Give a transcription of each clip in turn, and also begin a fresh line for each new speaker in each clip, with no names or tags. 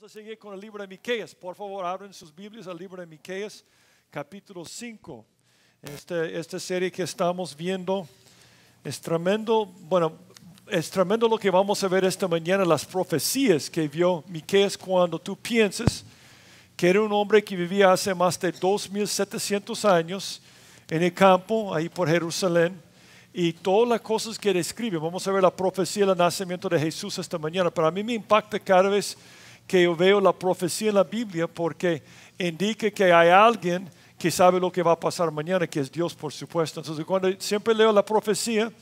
Vamos a seguir con el libro de Miqueas. Por favor, abren sus Biblias al libro de Miqueas, capítulo 5. Esta serie que estamos viendo es tremendo. Bueno, es tremendo lo que vamos a ver esta mañana, las profecías que vio Miqueas cuando tú piensas que era un hombre que vivía hace más de 2700 años en el campo, ahí por Jerusalén, y todas las cosas que describe. Vamos a ver la profecía del nacimiento de Jesús esta mañana, pero a mí me impacta cada vez que yo veo la profecía en la Biblia, porque indica que hay alguien que sabe lo que va a pasar mañana, que es Dios, por supuesto. Entonces, cuando siempre leo la profecía,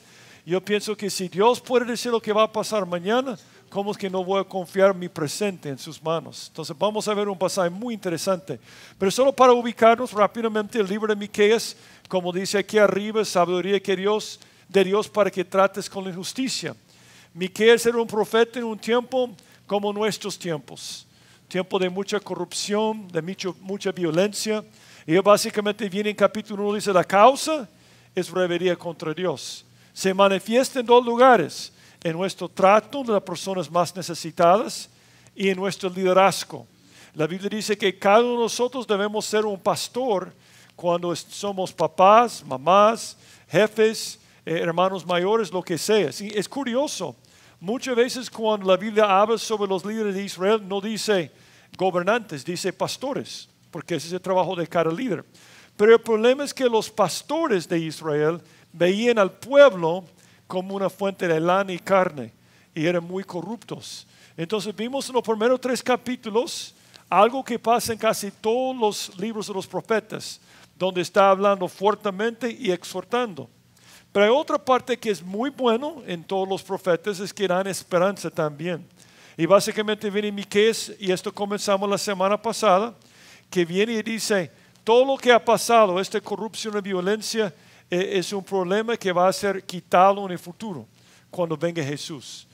yo pienso que si Dios puede decir lo que va a pasar mañana, ¿cómo es que no voy a confiar mi presente en sus manos? Entonces vamos a ver un pasaje muy interesante. Pero solo para ubicarnos rápidamente, el libro de Miqueas, como dice aquí arriba, sabiduría de Dios para que trates con la injusticia. Miqueas era un profeta en un tiempo como nuestros tiempos. Tiempo de mucha corrupción, de mucha violencia. Y él básicamente viene en capítulo 1 y dice, la causa es rebeldía contra Dios. Se manifiesta en dos lugares, en nuestro trato de las personas más necesitadas y en nuestro liderazgo. La Biblia dice que cada uno de nosotros debemos ser un pastor cuando somos papás, mamás, jefes, hermanos mayores, lo que sea. Sí, es curioso, muchas veces cuando la Biblia habla sobre los líderes de Israel, no dice gobernantes, dice pastores, porque ese es el trabajo de cada líder. Pero el problema es que los pastores de Israel veían al pueblo como una fuente de lana y carne, y eran muy corruptos. Entonces vimos en los primeros 3 capítulos algo que pasa en casi todos los libros de los profetas, donde está hablando fuertemente y exhortando. Pero hay otra parte que es muy bueno en todos los profetas, es que dan esperanza también. Y básicamente viene Miqueas, y esto comenzamos la semana pasada, que viene y dice, todo lo que ha pasado, esta corrupción y violencia, es un problema que va a ser quitado en el futuro, cuando venga Jesús.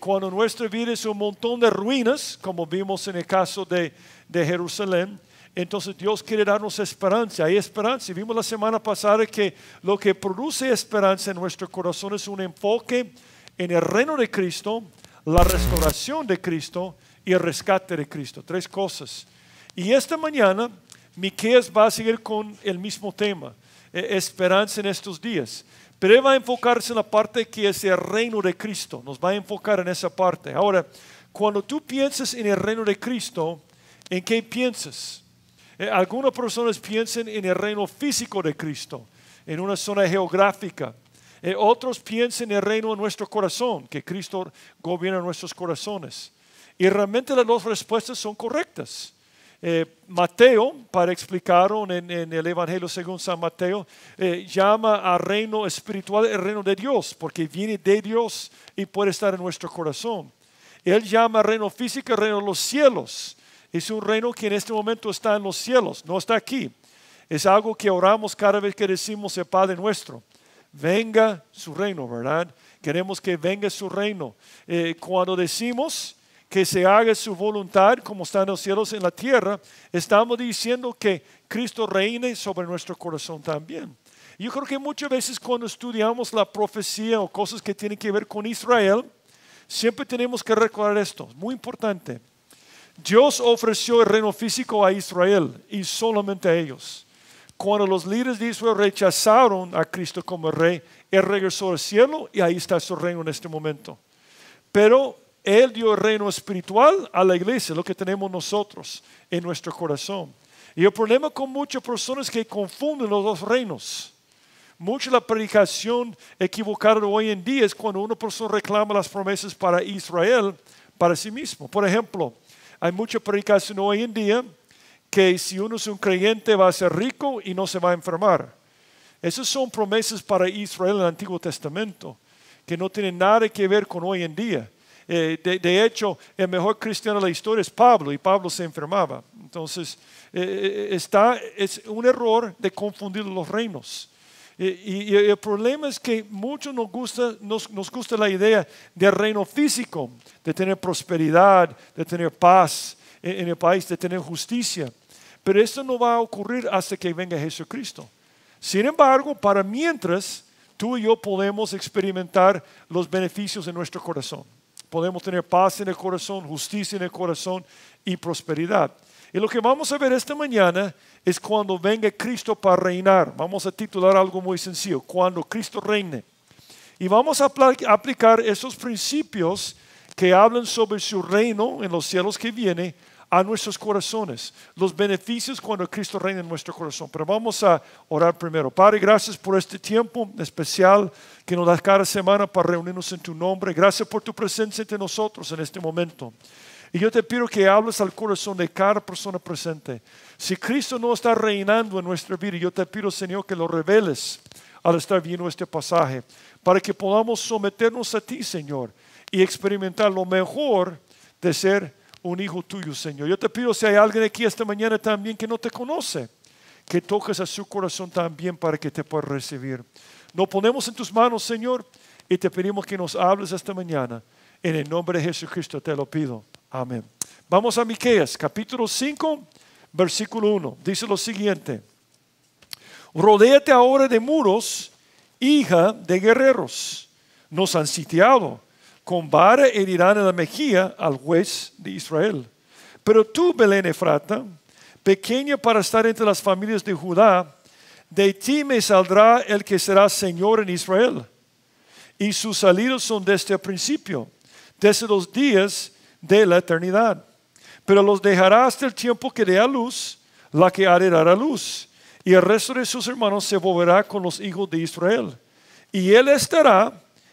Cuando nuestra vida es un montón de ruinas, como vimos en el caso de Jerusalén, entonces Dios quiere darnos esperanza. Hay esperanza. Y vimos la semana pasada que lo que produce esperanza en nuestro corazón es un enfoque en el reino de Cristo, la restauración de Cristo y el rescate de Cristo. 3 cosas. Y esta mañana, Miqueas va a seguir con el mismo tema, esperanza en estos días. Pero él va a enfocarse en la parte que es el reino de Cristo. Nos va a enfocar en esa parte. Ahora, cuando tú piensas en el reino de Cristo, ¿en qué piensas? Algunas personas piensan en el reino físico de Cristo, en una zona geográfica. Otros piensan en el reino de nuestro corazón, que Cristo gobierna nuestros corazones. Y realmente las 2 respuestas son correctas. Mateo, para explicarlo en el Evangelio según San Mateo, llama al reino espiritual el reino de Dios, porque viene de Dios y puede estar en nuestro corazón. Él llama al reino físico el reino de los cielos. Es un reino que en este momento está en los cielos, no está aquí. Es algo que oramos cada vez que decimos el Padre nuestro. Venga su reino, ¿verdad? Queremos que venga su reino. Cuando decimos que se haga su voluntad como está en los cielos en la tierra, estamos diciendo que Cristo reine sobre nuestro corazón también. Yo creo que muchas veces cuando estudiamos la profecía o cosas que tienen que ver con Israel, siempre tenemos que recordar esto, es muy importante. Dios ofreció el reino físico a Israel y solamente a ellos. Cuando los líderes de Israel rechazaron a Cristo como rey, Él regresó al cielo y ahí está su reino en este momento. Pero Él dio el reino espiritual a la iglesia, lo que tenemos nosotros en nuestro corazón. Y el problema con muchas personas es que confunden los 2 reinos. Mucha la predicación equivocada de hoy en día es cuando una persona reclama las promesas para Israel, para sí mismo. Por ejemplo, hay mucha predicación hoy en día que si uno es un creyente va a ser rico y no se va a enfermar. Esas son promesas para Israel en el Antiguo Testamento, que no tienen nada que ver con hoy en día. De hecho, el mejor cristiano de la historia es Pablo, y Pablo se enfermaba. Entonces, es un error de confundir los reinos. Y el problema es que muchos nos gusta la idea del reino físico, de tener prosperidad, de tener paz en el país, de tener justicia. Pero esto no va a ocurrir hasta que venga Jesucristo. Sin embargo, para mientras, tú y yo podemos experimentar los beneficios en nuestro corazón. podemos tener paz en el corazón, justicia en el corazón y prosperidad. Y lo que vamos a ver esta mañana es cuando venga Cristo para reinar. Vamos a titular algo muy sencillo, cuando Cristo reine. Y vamos a aplicar esos principios que hablan sobre su reino en los cielos que viene a nuestros corazones. Los beneficios cuando Cristo reina en nuestro corazón. Pero vamos a orar primero. Padre, gracias por este tiempo especial que nos das cada semana para reunirnos en tu nombre. Gracias por tu presencia entre nosotros en este momento. Y yo te pido que hables al corazón de cada persona presente. Si Cristo no está reinando en nuestra vida, yo te pido, Señor, que lo reveles al estar viendo este pasaje, para que podamos someternos a ti, Señor, y experimentar lo mejor de ser un hijo tuyo, Señor. Yo te pido, si hay alguien aquí esta mañana también que no te conoce, que toques a su corazón también para que te pueda recibir. Nos ponemos en tus manos, Señor, y te pedimos que nos hables esta mañana. En el nombre de Jesucristo te lo pido. Amén. Vamos a Miqueas, capítulo 5, versículo 1. Dice lo siguiente: rodéate ahora de muros, hija de guerreros. Nos han sitiado. Con vara herirán en la mejilla al juez de Israel. Pero tú, Belén Efrata, pequeña para estar entre las familias de Judá, de ti me saldrá el que será Señor en Israel. Y sus salidos son desde el principio, desde los días de la eternidad. Pero los dejará hasta el tiempo que dé a luz la que ha de dar a luz. Y el resto de sus hermanos se volverá con los hijos de Israel. Y él estará,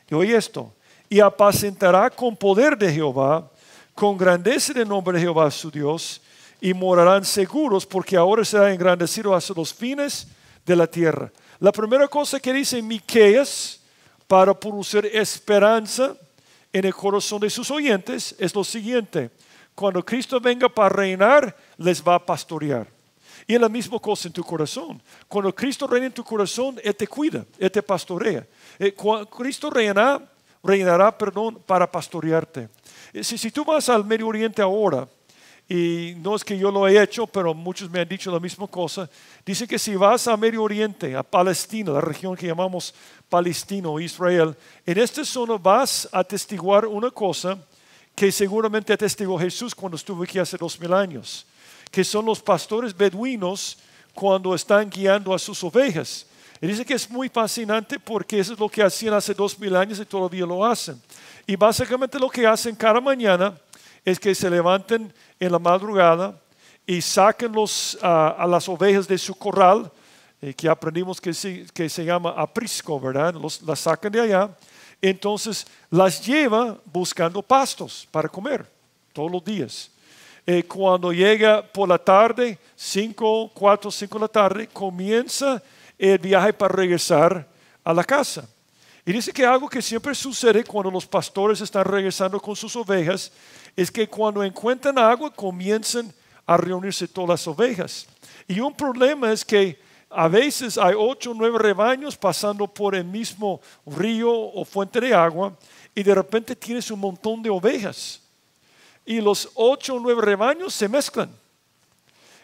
y oye esto, y apacentará con poder de Jehová, con grandeza del nombre de Jehová su Dios, y morarán seguros, porque ahora será engrandecido hasta los fines de la tierra. La primera cosa que dice Miqueas para producir esperanza en el corazón de sus oyentes es lo siguiente: cuando Cristo venga para reinar, les va a pastorear. Y es la misma cosa en tu corazón. Cuando Cristo reina en tu corazón, Él te cuida, Él te pastorea. Cuando Cristo reinará, para pastorearte. Si tú vas al Medio Oriente ahora, y no es que yo lo he hecho, pero muchos me han dicho la misma cosa, dicen que si vas a Medio Oriente, a Palestina, la región que llamamos Palestina o Israel, en esta zona vas a atestiguar una cosa que seguramente atestiguó Jesús cuando estuvo aquí hace 2000 años, que son los pastores beduinos cuando están guiando a sus ovejas. Y dice que es muy fascinante porque eso es lo que hacían hace 2000 años y todavía lo hacen. Y básicamente lo que hacen cada mañana es que se levanten en la madrugada y saquen a las ovejas de su corral, que aprendimos que se llama aprisco, ¿verdad? Las sacan de allá. Entonces las lleva buscando pastos para comer todos los días. Cuando llega por la tarde, 4 o 5 de la tarde, comienza el viaje para regresar a la casa. Y dice que algo que siempre sucede cuando los pastores están regresando con sus ovejas es que cuando encuentran agua comienzan a reunirse todas las ovejas. Y un problema es que a veces hay 8 o 9 rebaños pasando por el mismo río o fuente de agua y de repente tienes un montón de ovejas. Y los 8 o 9 rebaños se mezclan.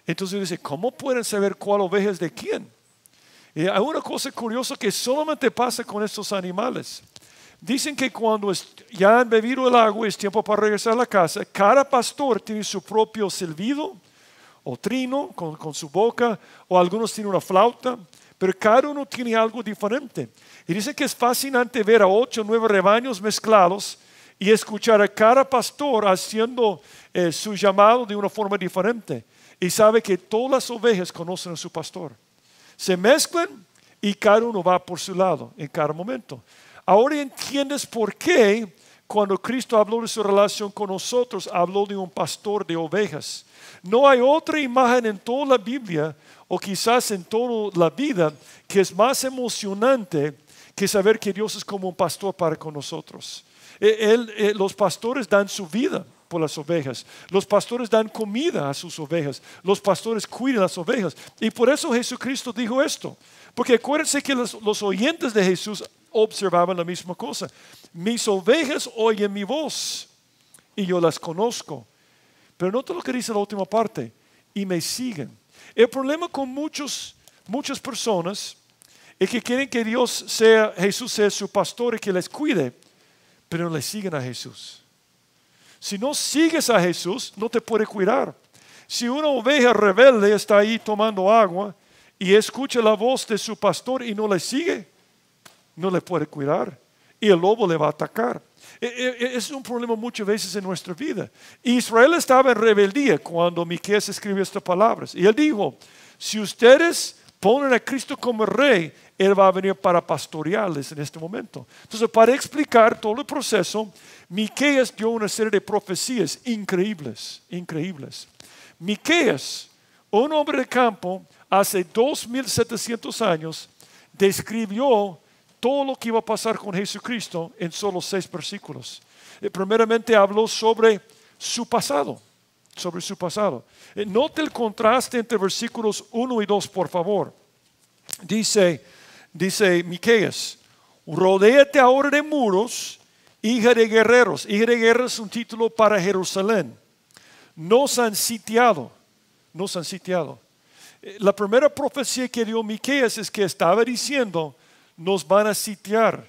Entonces dice, ¿cómo pueden saber cuál oveja es de quién? Y hay una cosa curiosa que solamente pasa con estos animales. Dicen que cuando ya han bebido el agua y es tiempo para regresar a la casa, cada pastor tiene su propio silbido o trino con su boca, o algunos tienen una flauta, pero cada uno tiene algo diferente. Y dicen que es fascinante ver a 8 o 9 rebaños mezclados y escuchar a cada pastor haciendo su llamado de una forma diferente. Y sabe que todas las ovejas conocen a su pastor. Se mezclan y cada uno va por su lado en cada momento. Ahora entiendes por qué cuando Cristo habló de su relación con nosotros, habló de un pastor de ovejas. No hay otra imagen en toda la Biblia, o quizás en toda la vida, que es más emocionante que saber que Dios es como un pastor para con nosotros. Los pastores dan su vida por las ovejas. Los pastores dan comida a sus ovejas. Los pastores cuidan las ovejas. Y por eso Jesucristo dijo esto. Porque acuérdense que los oyentes de Jesús observaban la misma cosa. Mis ovejas oyen mi voz y yo las conozco. Pero nota lo que dice la última parte. Y me siguen. El problema con muchas personas es que quieren que Jesús sea su pastor y que les cuide, pero no le siguen a Jesús. Si no sigues a Jesús, no te puede cuidar. Si una oveja rebelde está ahí tomando agua y escucha la voz de su pastor y no le sigue, no le puede cuidar y el lobo le va a atacar. Es un problema muchas veces en nuestra vida. Israel estaba en rebeldía cuando Miqueas escribió estas palabras. Y él dijo, si ustedes ponen a Cristo como rey, Él va a venir para pastorearles en este momento. Entonces, para explicar todo el proceso, Miqueas dio una serie de profecías increíbles, increíbles. Miqueas, un hombre de campo, hace 2700 años, describió todo lo que iba a pasar con Jesucristo en solo 6 versículos. Primeramente habló sobre su pasado. Sobre su pasado. Note el contraste entre versículos 1 y 2, por favor. Dice Miqueas, rodéate ahora de muros, hija de guerreros. Hija de guerreros es un título para Jerusalén. Nos han sitiado. Nos han sitiado. La primera profecía que dio Miqueas es que estaba diciendo, nos van a sitiar.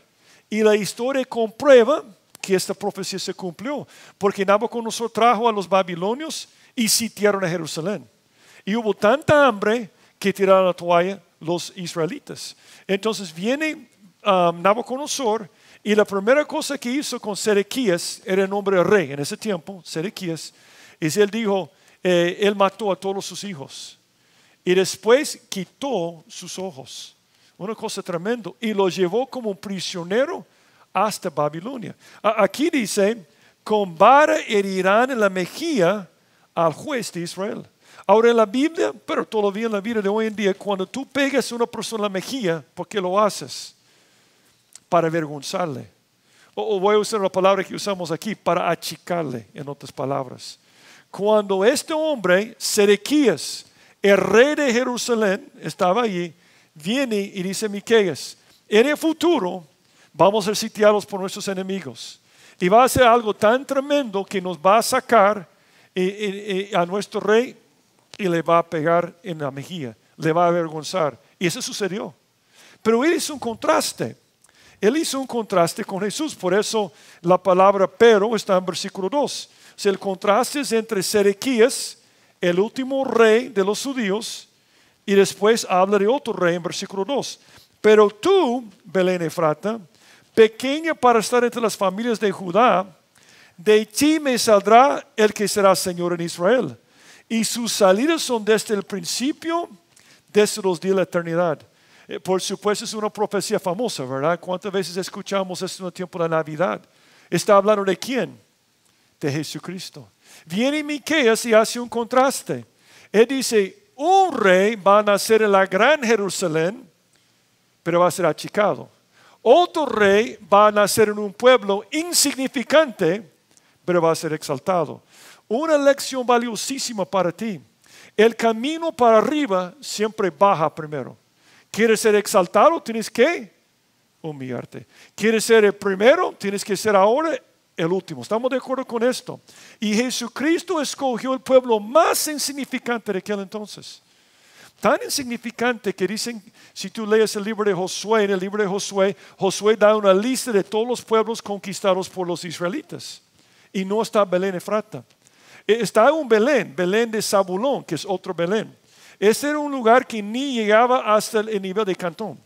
Y la historia comprueba que esta profecía se cumplió, porque Nabucodonosor trajo a los babilonios y sitiaron a Jerusalén. Y hubo tanta hambre que tiraron la toalla los israelitas. Entonces viene Nabucodonosor y la primera cosa que hizo con Sedequías, era el nombre de rey en ese tiempo, Sedequías, es él dijo, él mató a todos sus hijos y después quitó sus ojos. Una cosa tremenda. Y lo llevó como un prisionero hasta Babilonia. Aquí dice, con vara herirán en la mejilla al juez de Israel. Ahora en la Biblia, pero todavía en la vida de hoy en día, cuando tú pegas a una persona en la mejilla, ¿por qué lo haces? Para avergonzarle. O voy a usar la palabra que usamos aquí, para achicarle, en otras palabras. Cuando este hombre, Sedequías, el rey de Jerusalén, estaba allí, viene y dice Miqueas, en el futuro vamos a ser sitiados por nuestros enemigos y va a ser algo tan tremendo que nos va a sacar a nuestro rey y le va a pegar en la mejilla, le va a avergonzar. Y eso sucedió. Pero él hizo un contraste. Él hizo un contraste con Jesús. Por eso la palabra pero está en versículo 2. O sea, el contraste es entre Sedequías, el último rey de los judíos, y después habla de otro rey en versículo 2. Pero tú, Belén Efrata, pequeña para estar entre las familias de Judá, de ti me saldrá el que será Señor en Israel. Y sus salidas son desde el principio, desde los días de la eternidad. Por supuesto es una profecía famosa, ¿verdad? ¿Cuántas veces escuchamos esto en el tiempo de la Navidad? ¿Está hablando de quién? De Jesucristo. Viene Miqueas y hace un contraste. Él dice, un rey va a nacer en la gran Jerusalén, pero va a ser achicado. Otro rey va a nacer en un pueblo insignificante, pero va a ser exaltado. Una lección valiosísima para ti. El camino para arriba siempre baja primero. ¿Quieres ser exaltado? Tienes que humillarte. ¿Quieres ser el primero? Tienes que ser ahora el último. ¿Estamos de acuerdo con esto? Y Jesucristo escogió el pueblo más insignificante de aquel entonces. Tan insignificante que dicen, si tú lees el libro de Josué, en el libro de Josué, Josué da una lista de todos los pueblos conquistados por los israelitas. Y no está Belén Efrata. Está un Belén, Belén de Zabulón, que es otro Belén. Este era un lugar que ni llegaba hasta el nivel de Cantón.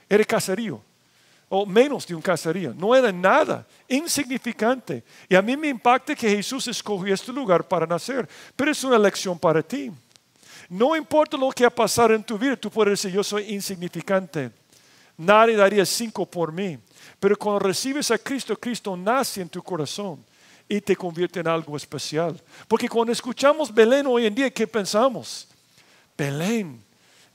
Era caserío, o menos de un caserío. No era nada, insignificante. Y a mí me impacta que Jesús escogió este lugar para nacer. Pero es una lección para ti. No importa lo que ha pasado en tu vida, tú puedes decir, yo soy insignificante. Nadie daría 5 por mí. Pero cuando recibes a Cristo, Cristo nace en tu corazón y te convierte en algo especial. Porque cuando escuchamos Belén hoy en día, ¿qué pensamos? Belén,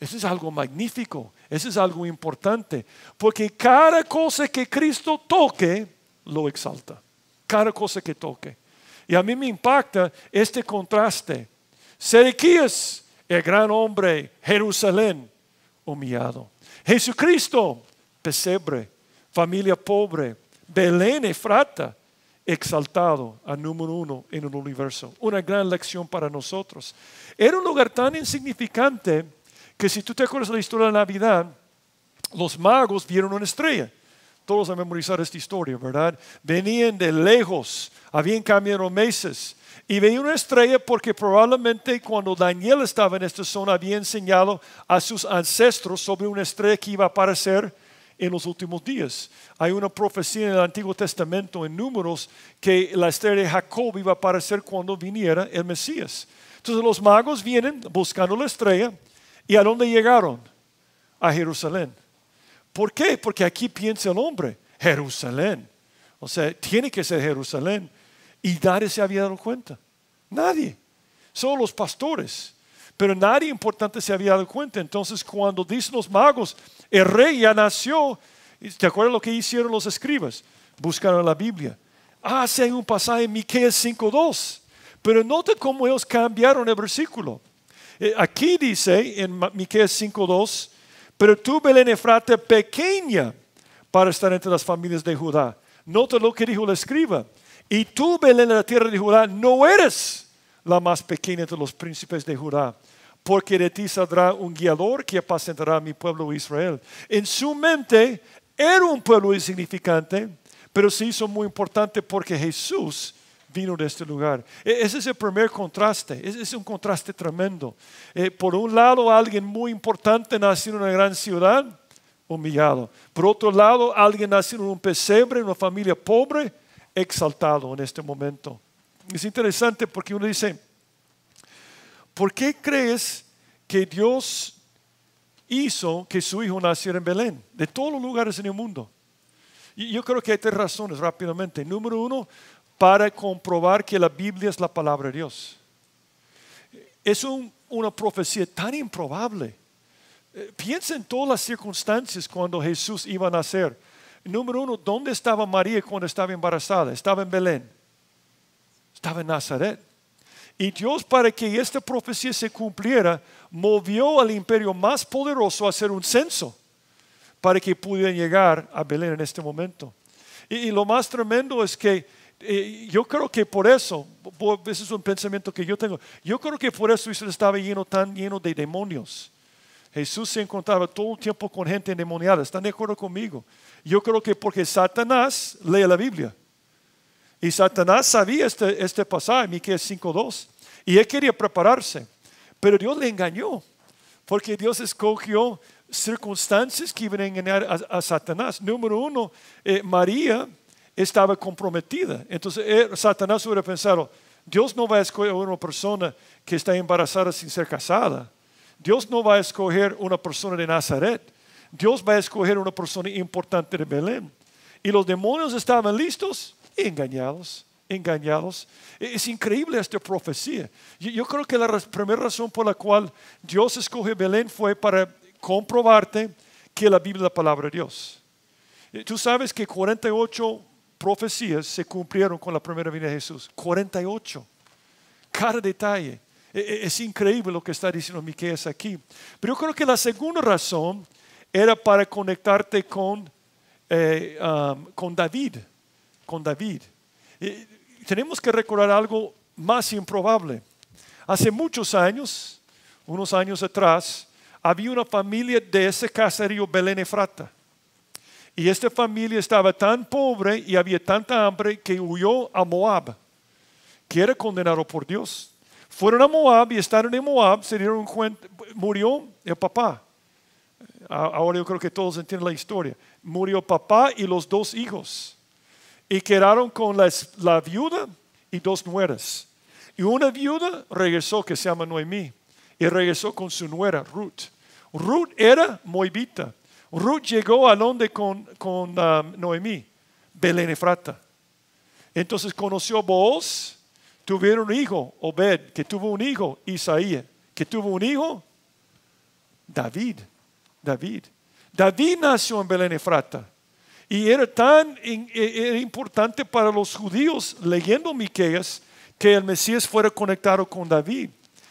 eso es algo magnífico, eso es algo importante. Porque cada cosa que Cristo toque, lo exalta. Cada cosa que toque. Y a mí me impacta este contraste. Sedequías, el gran hombre, Jerusalén, humillado. Jesucristo, pesebre, familia pobre. Belén Efrata, exaltado a número 1 en el universo. Una gran lección para nosotros. Era un lugar tan insignificante que si tú te acuerdas de la historia de la Navidad, los magos vieron una estrella. Todos han memorizado esta historia, ¿verdad? Venían de lejos, habían caminado meses y veían una estrella porque probablemente cuando Daniel estaba en esta zona había enseñado a sus ancestros sobre una estrella que iba a aparecer en los últimos días. Hay una profecía en el Antiguo Testamento, en Números, que la estrella de Jacob iba a aparecer cuando viniera el Mesías. Entonces los magos vienen buscando la estrella. ¿Y a dónde llegaron? A Jerusalén. ¿Por qué? Porque aquí piensa el hombre, Jerusalén. O sea, tiene que ser Jerusalén. Y nadie se había dado cuenta. Nadie. Solo los pastores. Pero nadie importante se había dado cuenta. Entonces cuando dicen los magos, el rey ya nació. ¿Te acuerdas lo que hicieron los escribas? Buscaron la Biblia. Sí, hay un pasaje en Miqueas 5:2. Pero nota cómo ellos cambiaron el versículo. Aquí dice en Miqueas 5:2, pero tú, Belén Efrata, pequeña para estar entre las familias de Judá. Nota lo que dijo el escriba. Y tú, Belén, de la tierra de Judá, no eres la más pequeña entre los príncipes de Judá, porque de ti saldrá un guiador que apacentará a mi pueblo Israel. En su mente era un pueblo insignificante, pero se hizo muy importante porque Jesús vino de este lugar. Ese es el primer contraste. Ese es un contraste tremendo. Por un lado, alguien muy importante nació en una gran ciudad, humillado. Por otro lado, alguien nació en un pesebre, en una familia pobre, exaltado en este momento. Es interesante porque uno dice, ¿por qué crees que Dios hizo que su hijo naciera en Belén? De todos los lugares en el mundo. Y yo creo que hay tres razones rápidamente. Número uno, para comprobar que la Biblia es la palabra de Dios. Es una profecía tan improbable. Piensa en todas las circunstancias cuando Jesús iba a nacer. Número uno, ¿dónde estaba María cuando estaba embarazada? Estaba en Belén. Estaba en Nazaret. Y Dios, para que esta profecía se cumpliera, movió al imperio más poderoso a hacer un censo para que pudieran llegar a Belén en este momento. Y lo más tremendo es que yo creo que por eso, ese es un pensamiento que yo tengo, yo creo que por eso Israel estaba tan lleno de demonios. Jesús se encontraba todo el tiempo con gente endemoniada. ¿Están de acuerdo conmigo? Yo creo que porque Satanás lee la Biblia. Y Satanás sabía este pasaje, Miqueas 5:2. Y él quería prepararse. Pero Dios le engañó. Porque Dios escogió circunstancias que iban a engañar a Satanás. Número uno, María estaba comprometida. Entonces Satanás hubiera pensado, Dios no va a escoger a una persona que está embarazada sin ser casada. Dios no va a escoger una persona de Nazaret. Dios va a escoger una persona importante de Belén. Y los demonios estaban listos y engañados. Es increíble esta profecía. Yo creo que la primera razón por la cual Dios escoge Belén fue para comprobarte que la Biblia es la palabra de Dios. Tú sabes que 48 profecías se cumplieron con la primera venida de Jesús. 48. Cada detalle. Es increíble lo que está diciendo Miqueas aquí. Pero yo creo que la segunda razón era para conectarte con David. Con David. Tenemos que recordar algo más improbable. Hace muchos años, unos años atrás, había una familia de ese caserío Belén Efrata. Y esta familia estaba tan pobre y había tanta hambre que huyó a Moab, que era condenado por Dios. Fueron a Moab y estando en Moab se dieron cuenta, murió el papá. Ahora yo creo que todos entienden la historia. Murió el papá y los dos hijos. Y quedaron con la viuda y dos nueras. Y una viuda regresó, que se llama Noemí, y regresó con su nuera Ruth. Ruth era moabita. Ruth llegó a donde con Noemí, Belén Efrata. Entonces conoció a Booz, tuvieron un hijo, Obed, que tuvo un hijo, Isaías, que tuvo un hijo, David. David nació en Belén Efrata. Y era era importante para los judíos, leyendo Miqueas, que el Mesías fuera conectado con David.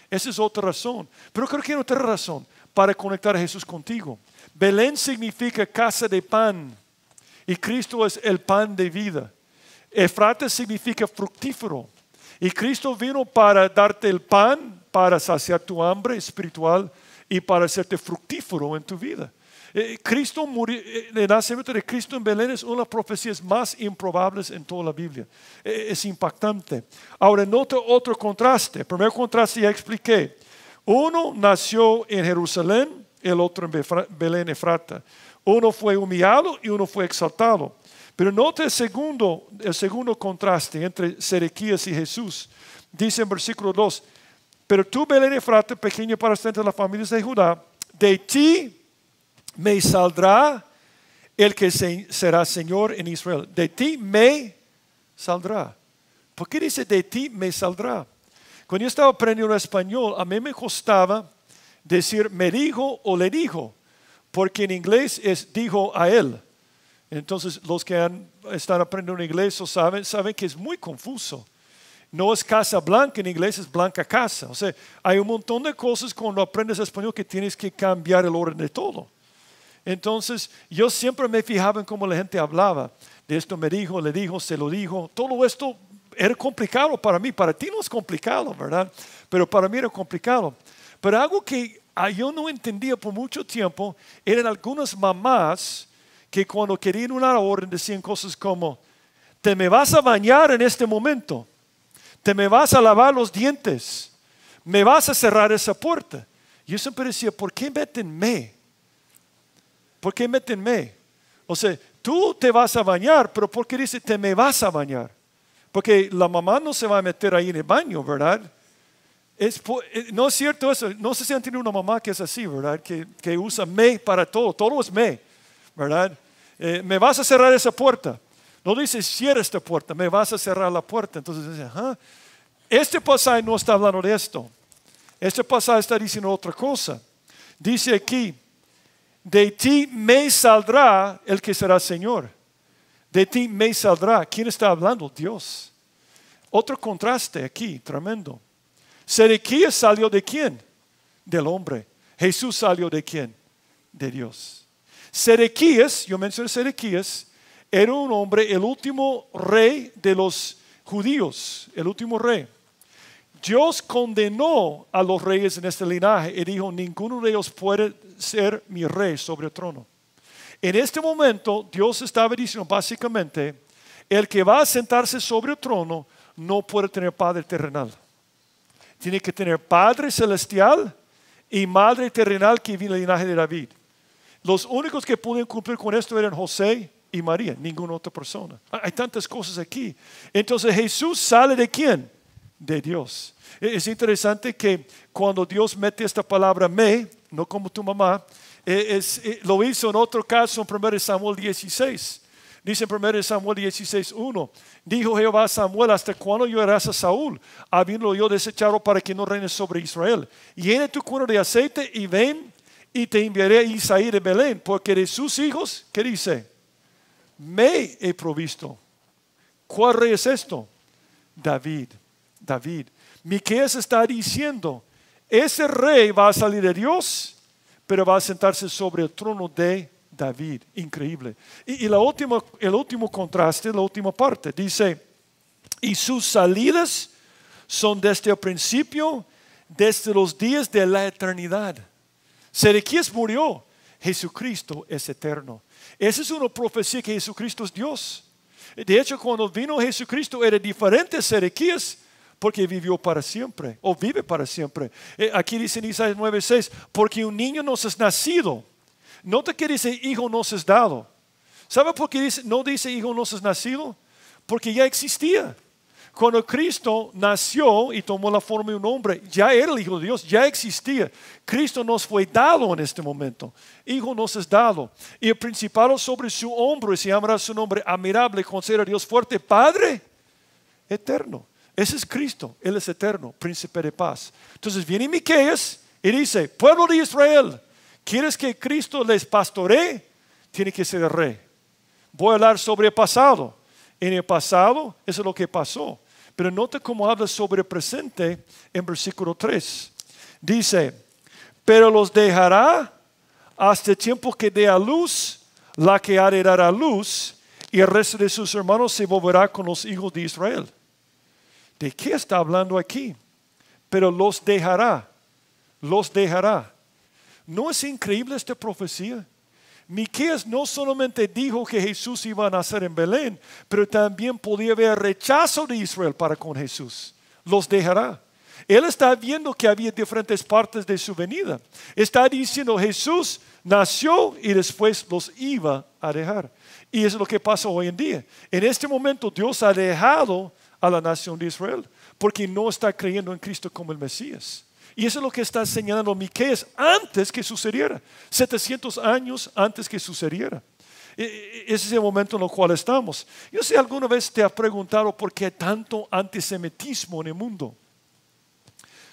Esa es otra razón. Pero creo que hay otra razón para conectar a Jesús contigo. Belén significa casa de pan. Y Cristo es el pan de vida. Efrata significa fructífero. Y Cristo vino para darte el pan, para saciar tu hambre espiritual y para hacerte fructífero en tu vida. Cristo murió, el nacimiento de Cristo en Belén es una de las profecías más improbables en toda la Biblia. Es impactante. Ahora, nota otro contraste. El primer contraste ya expliqué. Uno nació en Jerusalén, el otro en Belén Efrata. Uno fue humillado y uno fue exaltado. Pero nota el segundo contraste entre Sedequías y Jesús. Dice en versículo 2, pero tú, Belén Efrata, pequeño para estar entre las familias de Judá, de ti me saldrá el que será Señor en Israel. De ti me saldrá. ¿Por qué dice de ti me saldrá? Cuando yo estaba aprendiendo español, a mí me costaba decir me dijo o le dijo, porque en inglés es dijo a él. Entonces los que están aprendiendo inglés o saben que es muy confuso. No es casa blanca en inglés, es blanca casa. O sea, hay un montón de cosas cuando aprendes español que tienes que cambiar el orden de todo. Entonces, yo siempre me fijaba en cómo la gente hablaba. De esto me dijo, le dijo, se lo dijo. Todo esto era complicado para mí. Para ti no es complicado, ¿verdad? Pero para mí era complicado. Pero algo que yo no entendía por mucho tiempo eran algunas mamás que cuando querían una orden decían cosas como, te me vas a bañar en este momento. Te me vas a lavar los dientes. Me vas a cerrar esa puerta. Yo siempre decía, ¿por qué métenme? ¿Por qué métenme? O sea, tú te vas a bañar, pero ¿por qué dice te me vas a bañar? Porque la mamá no se va a meter ahí en el baño, ¿verdad? No es cierto eso. No sé si han tenido una mamá que es así, ¿verdad? Que usa me para todo. Todo es me, ¿verdad? Me vas a cerrar esa puerta. No dice cierra esta puerta, me vas a cerrar la puerta. Entonces dice, este pasaje no está hablando de esto. Este pasaje está diciendo otra cosa. Dice aquí, de ti me saldrá el que será Señor. De ti me saldrá. ¿Quién está hablando? Dios. Otro contraste aquí, tremendo. Sedequías salió de quién? Del hombre. Jesús salió de quién? De Dios. Sedequías, yo mencioné Sedequías, era un hombre, el último rey de los judíos, el último rey. Dios condenó a los reyes en este linaje y dijo, ninguno de ellos puede ser mi rey sobre el trono. En este momento, Dios estaba diciendo básicamente, el que va a sentarse sobre el trono no puede tener padre terrenal. Tiene que tener padre celestial y madre terrenal que viene del linaje de David. Los únicos que pueden cumplir con esto eran José y María, ninguna otra persona. Hay tantas cosas aquí. Entonces Jesús sale de ¿quién? De Dios. Es interesante que cuando Dios mete esta palabra me, no como tu mamá, lo hizo en otro caso en 1 Samuel 16. Dice en 1 Samuel 16:1, dijo Jehová a Samuel, ¿hasta cuándo llorarás a Saúl, habiéndolo yo desechado para que no reine sobre Israel? Llena tu cuerno de aceite y ven y te enviaré a Isaí de Belén, porque de sus hijos, ¿qué dice? Me he provisto. ¿Cuál rey es esto? David. Miqueas está diciendo, ese rey va a salir de Dios, pero va a sentarse sobre el trono de David. Increíble. Y el último contraste, la última parte, dice, y sus salidas son desde el principio, desde los días de la eternidad. Sedequías murió, Jesucristo es eterno. Esa es una profecía que Jesucristo es Dios. De hecho, cuando vino Jesucristo era diferente a Sedequías porque vivió para siempre o vive para siempre. Aquí dice en Isaías 9:6, porque un niño nos es nacido. Nota que dice hijo nos es dado. ¿Sabe por qué no dice hijo nos es nacido? Porque ya existía. Cuando Cristo nació y tomó la forma de un hombre, ya era el Hijo de Dios, ya existía. Cristo nos fue dado en este momento. Hijo nos es dado. Y el principado sobre su hombro, y se llamará su nombre admirable, concederá Dios fuerte, Padre eterno. Ese es Cristo, Él es eterno, príncipe de paz. Entonces viene Miqueas y dice, pueblo de Israel, ¿quieres que Cristo les pastoree? Tiene que ser el rey. Voy a hablar sobre el pasado. En el pasado, eso es lo que pasó. Pero nota cómo habla sobre el presente en versículo 3. Dice, pero los dejará hasta el tiempo que dé a luz la que ha de dar a luz, y el resto de sus hermanos se volverá con los hijos de Israel. ¿De qué está hablando aquí? Pero los dejará. Los dejará. ¿No es increíble esta profecía? Miqueas no solamente dijo que Jesús iba a nacer en Belén, pero también podía haber rechazo de Israel para con Jesús. Los dejará. Él está viendo que había diferentes partes de su venida. Está diciendo Jesús nació y después los iba a dejar. Y eso es lo que pasa hoy en día. En este momento Dios ha dejado a la nación de Israel porque no está creyendo en Cristo como el Mesías. Y eso es lo que está señalando Miqueas antes que sucediera, 700 años antes que sucediera. Ese es el momento en el cual estamos. Yo sé, alguna vez te has preguntado por qué hay tanto antisemitismo en el mundo.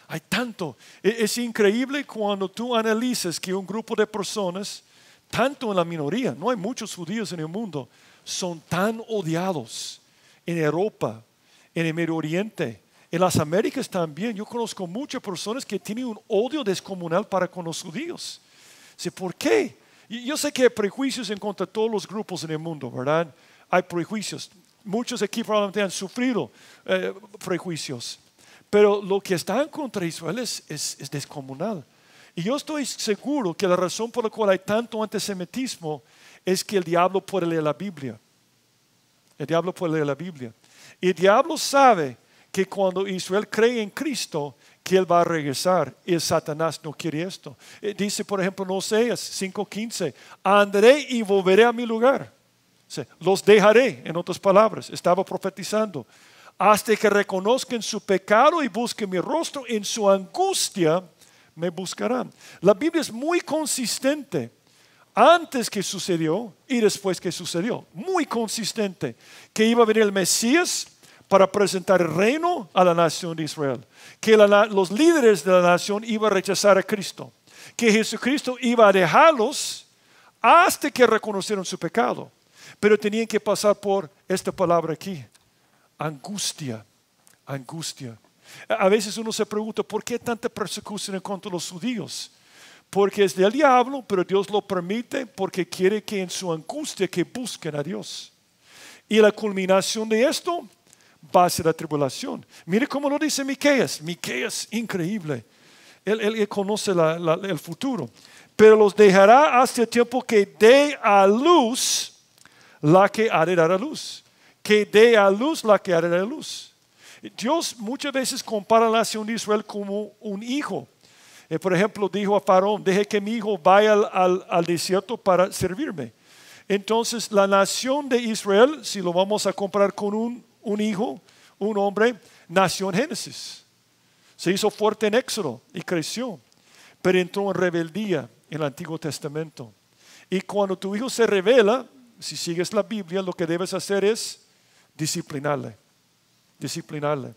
Hay tanto. Es increíble cuando tú analizas que un grupo de personas, tanto en la minoría, no hay muchos judíos en el mundo, son tan odiados en Europa, en el Medio Oriente. En las Américas también, yo conozco muchas personas que tienen un odio descomunal para con los judíos. ¿Por qué? Yo sé que hay prejuicios en contra de todos los grupos en el mundo, ¿verdad? Hay prejuicios. Muchos aquí probablemente han sufrido prejuicios. Pero lo que está en contra de Israel es descomunal. Y yo estoy seguro que la razón por la cual hay tanto antisemitismo es que el diablo puede leer la Biblia. El diablo puede leer la Biblia. Y el diablo sabe que cuando Israel cree en Cristo, que Él va a regresar. Y el Satanás no quiere esto. Dice, por ejemplo, en Oseas 5:15, andaré y volveré a mi lugar. Los dejaré, en otras palabras. Estaba profetizando. Hasta que reconozcan su pecado y busquen mi rostro, en su angustia me buscarán. La Biblia es muy consistente. Antes que sucedió y después que sucedió. Muy consistente. Que iba a venir el Mesías para presentar el reino a la nación de Israel. Que los líderes de la nación iban a rechazar a Cristo. Que Jesucristo iba a dejarlos hasta que reconocieron su pecado. Pero tenían que pasar por esta palabra aquí. Angustia. Angustia. A veces uno se pregunta, ¿por qué tanta persecución contra los judíos? Porque es del diablo, pero Dios lo permite porque quiere que en su angustia que busquen a Dios. Y la culminación de esto va a ser la tribulación. Mire cómo lo dice Miqueas. Miqueas, increíble. Él conoce el futuro. Pero los dejará hasta el tiempo que dé a luz la que ha de dar a luz. Que dé a luz la que ha de dar a luz. Dios muchas veces compara la nación de Israel como un hijo. Por ejemplo, dijo a Faraón, deje que mi hijo vaya al desierto para servirme. Entonces, la nación de Israel, si lo vamos a comparar con un hijo, un hombre, nació en Génesis. Se hizo fuerte en Éxodo y creció, pero entró en rebeldía en el Antiguo Testamento. Y cuando tu hijo se rebela, si sigues la Biblia, lo que debes hacer es disciplinarle. Disciplinarle.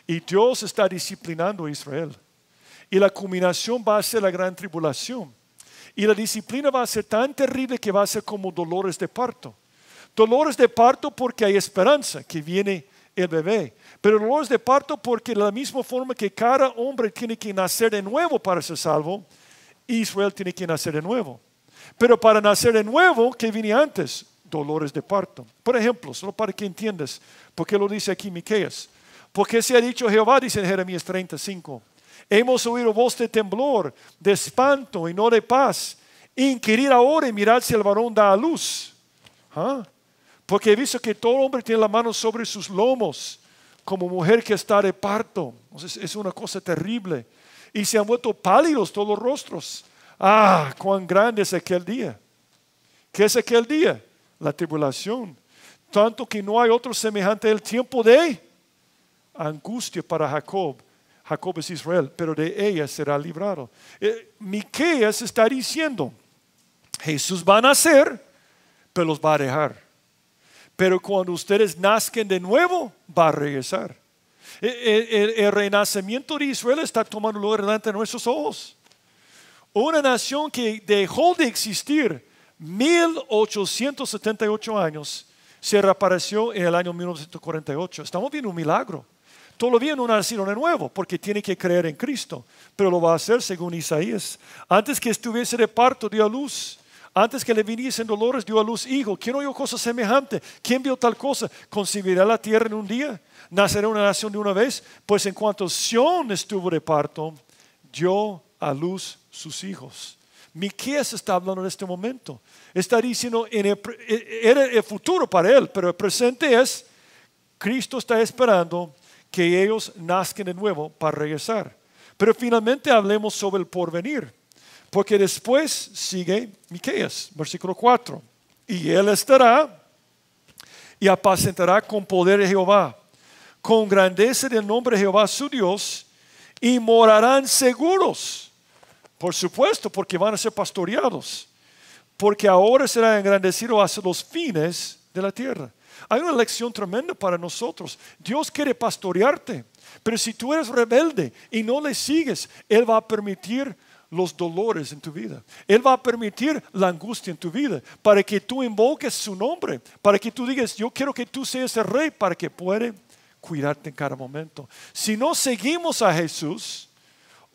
Y Dios está disciplinando a Israel. Y la culminación va a ser la gran tribulación. Y la disciplina va a ser tan terrible que va a ser como dolores de parto. Dolores de parto porque hay esperanza, que viene el bebé. Pero dolores de parto porque de la misma forma que cada hombre tiene que nacer de nuevo para ser salvo, Israel tiene que nacer de nuevo. Pero para nacer de nuevo, ¿qué viene antes? Dolores de parto. Por ejemplo, solo para que entiendas, porque lo dice aquí Miqueas. Porque se ha dicho Jehová, dice en Jeremías 35. Hemos oído voz de temblor, de espanto y no de paz. Inquirir ahora y mirar si el varón da a luz. Porque he visto que todo hombre tiene la mano sobre sus lomos, como mujer que está de parto. Entonces, es una cosa terrible. Y se han vuelto pálidos todos los rostros. Cuán grande es aquel día. ¿Qué es aquel día? La tribulación. Tanto que no hay otro semejante el tiempo de angustia para Jacob. Jacob es Israel, pero de ella será librado. Miqueas está diciendo, Jesús va a nacer, pero los va a dejar. Pero cuando ustedes nazcan de nuevo, va a regresar. El renacimiento de Israel está tomando lugar delante de nuestros ojos. Una nación que dejó de existir 1878 años, se reapareció en el año 1948. Estamos viendo un milagro. Todavía no nació de nuevo porque tiene que creer en Cristo, pero lo va a hacer según Isaías. Antes que estuviese de parto dio a luz, antes que le viniesen dolores dio a luz hijo. ¿Quién oyó cosa semejante? ¿Quién vio tal cosa? ¿Concebirá la tierra en un día? ¿Nacerá una nación de una vez? Pues en cuanto Sión estuvo de parto, dio a luz sus hijos. Miqueas está hablando en este momento. Está diciendo, era el futuro para él, pero el presente es, Cristo está esperando que ellos nazcan de nuevo para regresar. Pero finalmente hablemos sobre el porvenir. Porque después sigue Miqueas, versículo 4. Y él estará y apacentará con poder de Jehová, con grandeza del nombre de Jehová su Dios, y morarán seguros. Por supuesto, porque van a ser pastoreados. Porque ahora será engrandecido hasta los fines de la tierra. Hay una lección tremenda para nosotros. Dios quiere pastorearte, pero si tú eres rebelde y no le sigues, Él va a permitir los dolores en tu vida. Él va a permitir la angustia en tu vida para que tú invoques su nombre, para que tú digas, yo quiero que tú seas el rey, para que pueda cuidarte en cada momento. Si no seguimos a Jesús,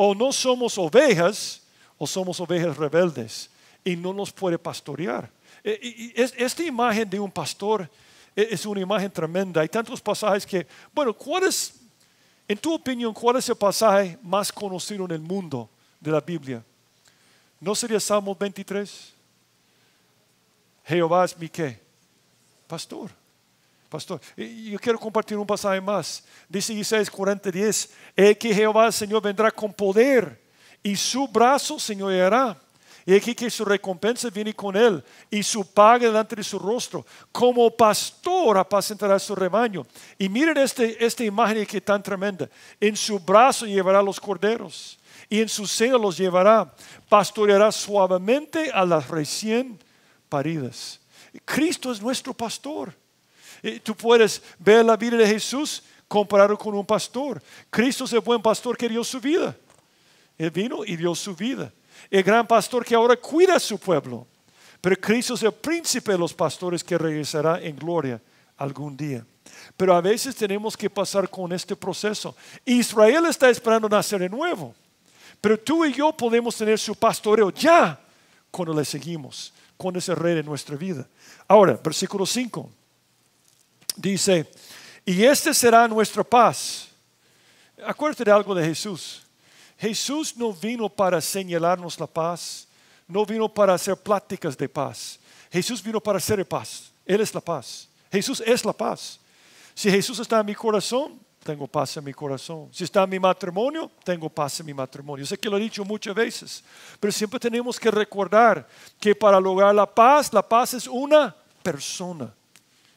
o no somos ovejas, o somos ovejas rebeldes y no nos puede pastorear. Esta imagen de un pastor es una imagen tremenda. Hay tantos pasajes que, bueno, en tu opinión, cuál es el pasaje más conocido en el mundo de la Biblia? ¿No sería Salmos 23? Jehová es mi ¿qué? Pastor. Yo quiero compartir un pasaje más. Dice Isaías 40:10, que Jehová el Señor vendrá con poder y su brazo señoreará. Y aquí que su recompensa viene con él y su paga delante de su rostro. Como pastor apacentará su rebaño. Y miren esta imagen que es tan tremenda. En su brazo llevará los corderos y en su seno los llevará. Pastoreará suavemente a las recién paridas. Cristo es nuestro pastor. Tú puedes ver la vida de Jesús comparado con un pastor. Cristo es el buen pastor que dio su vida. Él vino y dio su vida. El gran pastor que ahora cuida a su pueblo. Pero Cristo es el príncipe de los pastores que regresará en gloria algún día. Pero a veces tenemos que pasar con este proceso. Israel está esperando nacer de nuevo. Pero tú y yo podemos tener su pastoreo ya cuando le seguimos, cuando es el rey de nuestra vida. Ahora, versículo 5. Dice, y este será nuestra paz. Acuérdate de algo de Jesús. Jesús no vino para señalarnos la paz, no vino para hacer pláticas de paz. Jesús vino para hacer paz. Él es la paz. Jesús es la paz. Si Jesús está en mi corazón, tengo paz en mi corazón. Si está en mi matrimonio, tengo paz en mi matrimonio. Yo sé que lo he dicho muchas veces, pero siempre tenemos que recordar que para lograr la paz es una persona.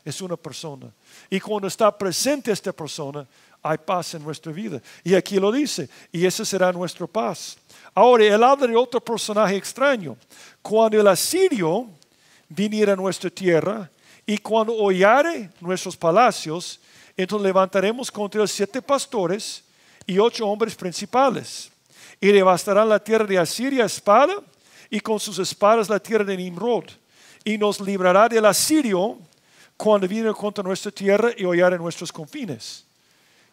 Es una persona. Y cuando está presente esta persona, hay paz en nuestra vida. Y aquí lo dice, y esa será nuestra paz. Ahora, él habla de otro personaje extraño. Cuando el asirio viniera a nuestra tierra, y cuando hollare nuestros palacios, entonces levantaremos contra él 7 pastores y 8 hombres principales. Y devastarán la tierra de Asiria a espada, y con sus espadas la tierra de Nimrod. Y nos librará del asirio cuando viene contra nuestra tierra y hollare nuestros confines.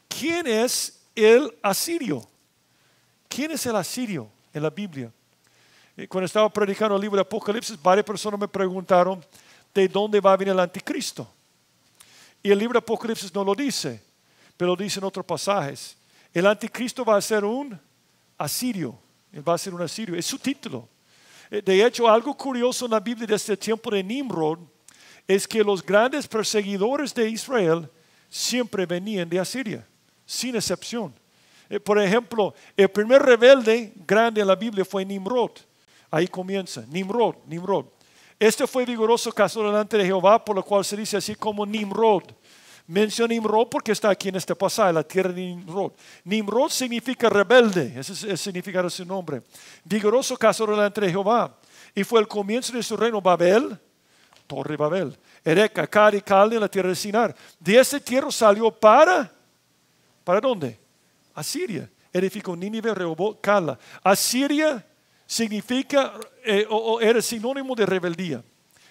¿Quién es el asirio? ¿Quién es el asirio en la Biblia? Cuando estaba predicando el libro de Apocalipsis, varias personas me preguntaron de dónde va a venir el anticristo. Y el libro de Apocalipsis no lo dice, pero lo dice en otros pasajes. El anticristo va a ser un asirio. Él va a ser un asirio. Es su título. De hecho, algo curioso en la Biblia desde el tiempo de Nimrod es que los grandes perseguidores de Israel siempre venían de Asiria, sin excepción. Por ejemplo, el primer rebelde grande en la Biblia fue Nimrod. Ahí comienza, Nimrod. Este fue vigoroso caso delante de Jehová, por lo cual se dice así como Nimrod. Menciona Nimrod porque está aquí en este pasaje, la tierra de Nimrod. Nimrod significa rebelde, ese es el significado de su nombre. Vigoroso caso delante de Jehová. Y fue el comienzo de su reino Babel, Torre Babel, Erech, Akkad y Calne en la tierra de Sinar. De esta tierra salió ¿para dónde? Asiria. Edificó Nínive, Rehoboth, Cala. Asiria significa o era sinónimo de rebeldía.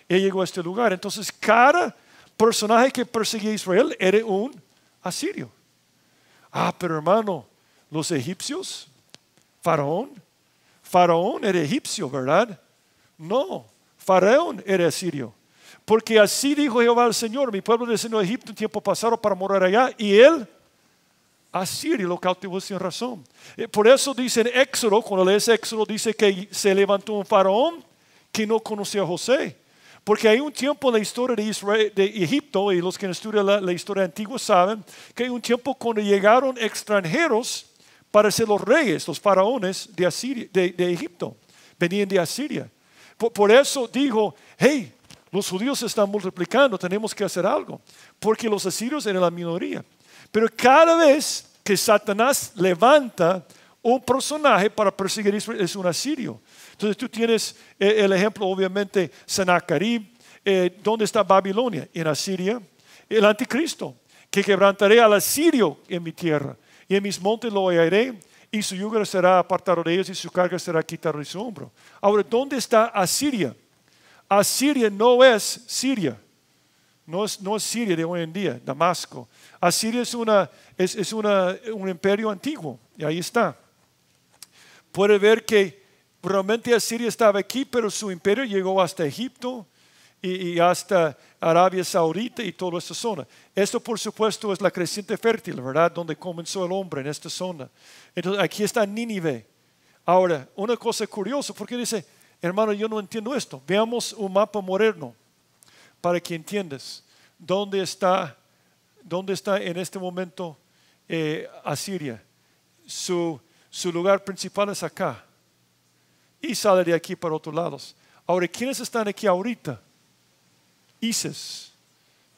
Él llegó a este lugar. Entonces cada personaje que perseguía a Israel era un asirio. Pero hermano, los egipcios, Faraón era egipcio, ¿verdad? No, Faraón era asirio. Porque así dijo Jehová al Señor, mi pueblo descendió a Egipto en tiempo pasado para morar allá, y él Asiria lo cautivó sin razón. Por eso dice en Éxodo, cuando lees Éxodo, dice que se levantó un faraón que no conocía a José. Porque hay un tiempo en la historia de Israel, de Egipto, y los que estudian la historia antigua saben que hay un tiempo cuando llegaron extranjeros para ser los reyes, los faraones de, Asiria, de Egipto. Venían de Asiria. Por eso dijo, hey, los judíos se están multiplicando, tenemos que hacer algo. Porque los asirios eran la minoría. Pero cada vez que Satanás levanta un personaje para perseguir a Israel, es un asirio. Entonces tú tienes el ejemplo, obviamente, Sennacherib. ¿Dónde está Babilonia? En Asiria. El anticristo, que quebrantaré al asirio en mi tierra. Y en mis montes lo hallaré, y su yugo será apartado de ellos, y su carga será quitada de su hombro. Ahora, ¿dónde está Asiria? Asiria no es Siria. No es Siria de hoy en día, Damasco. Asiria es un imperio antiguo, y ahí está. Puede ver que realmente Asiria estaba aquí, pero su imperio llegó hasta Egipto y hasta Arabia Saudita y toda esta zona. Esto, por supuesto, es la creciente fértil, ¿verdad? Donde comenzó el hombre en esta zona. Entonces, aquí está Nínive. Ahora, una cosa curiosa, porque dice, hermano, yo no entiendo esto. Veamos un mapa moderno para que entiendas dónde está en este momento Asiria. Su lugar principal es acá. Y sale de aquí para otros lados. Ahora, ¿quiénes están aquí ahorita? ISIS.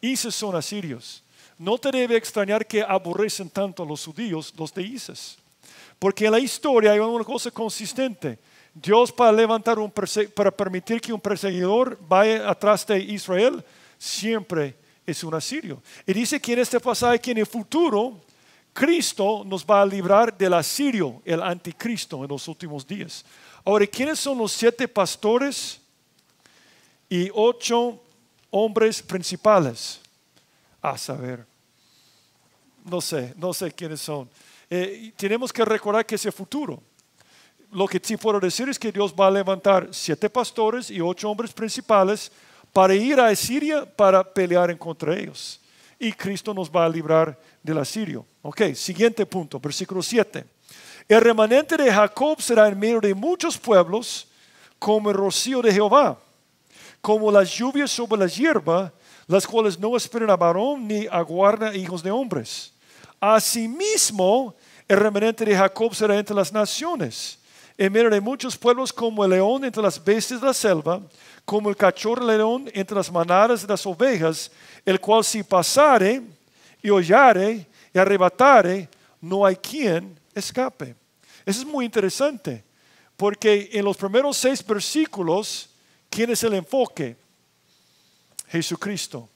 ISIS son asirios. No te debe extrañar que aborrecen tanto a los judíos, los de ISIS. Porque en la historia hay una cosa consistente. Dios para permitir que un perseguidor vaya atrás de Israel, siempre es un asirio. Y dice que en este pasaje que en el futuro Cristo nos va a librar del asirio, el anticristo en los últimos días. Ahora, ¿quiénes son los 7 pastores y 8 hombres principales? A saber, no sé quiénes son. Tenemos que recordar que es el futuro. Lo que sí puedo decir es que Dios va a levantar 7 pastores y 8 hombres principales para ir a Asiria para pelear en contra ellos. Y Cristo nos va a librar del asirio. Ok, siguiente punto, versículo 7. El remanente de Jacob será en medio de muchos pueblos como el rocío de Jehová, como las lluvias sobre la hierba, las cuales no esperan a varón ni aguardan a hijos de hombres. Asimismo, el remanente de Jacob será entre las naciones, en medio de muchos pueblos como el león entre las bestias de la selva, como el cachorro león entre las manadas de las ovejas, el cual si pasare y hollare y arrebatare, no hay quien escape. Eso es muy interesante, porque en los primeros 6 versículos, ¿quién es el enfoque? Jesucristo.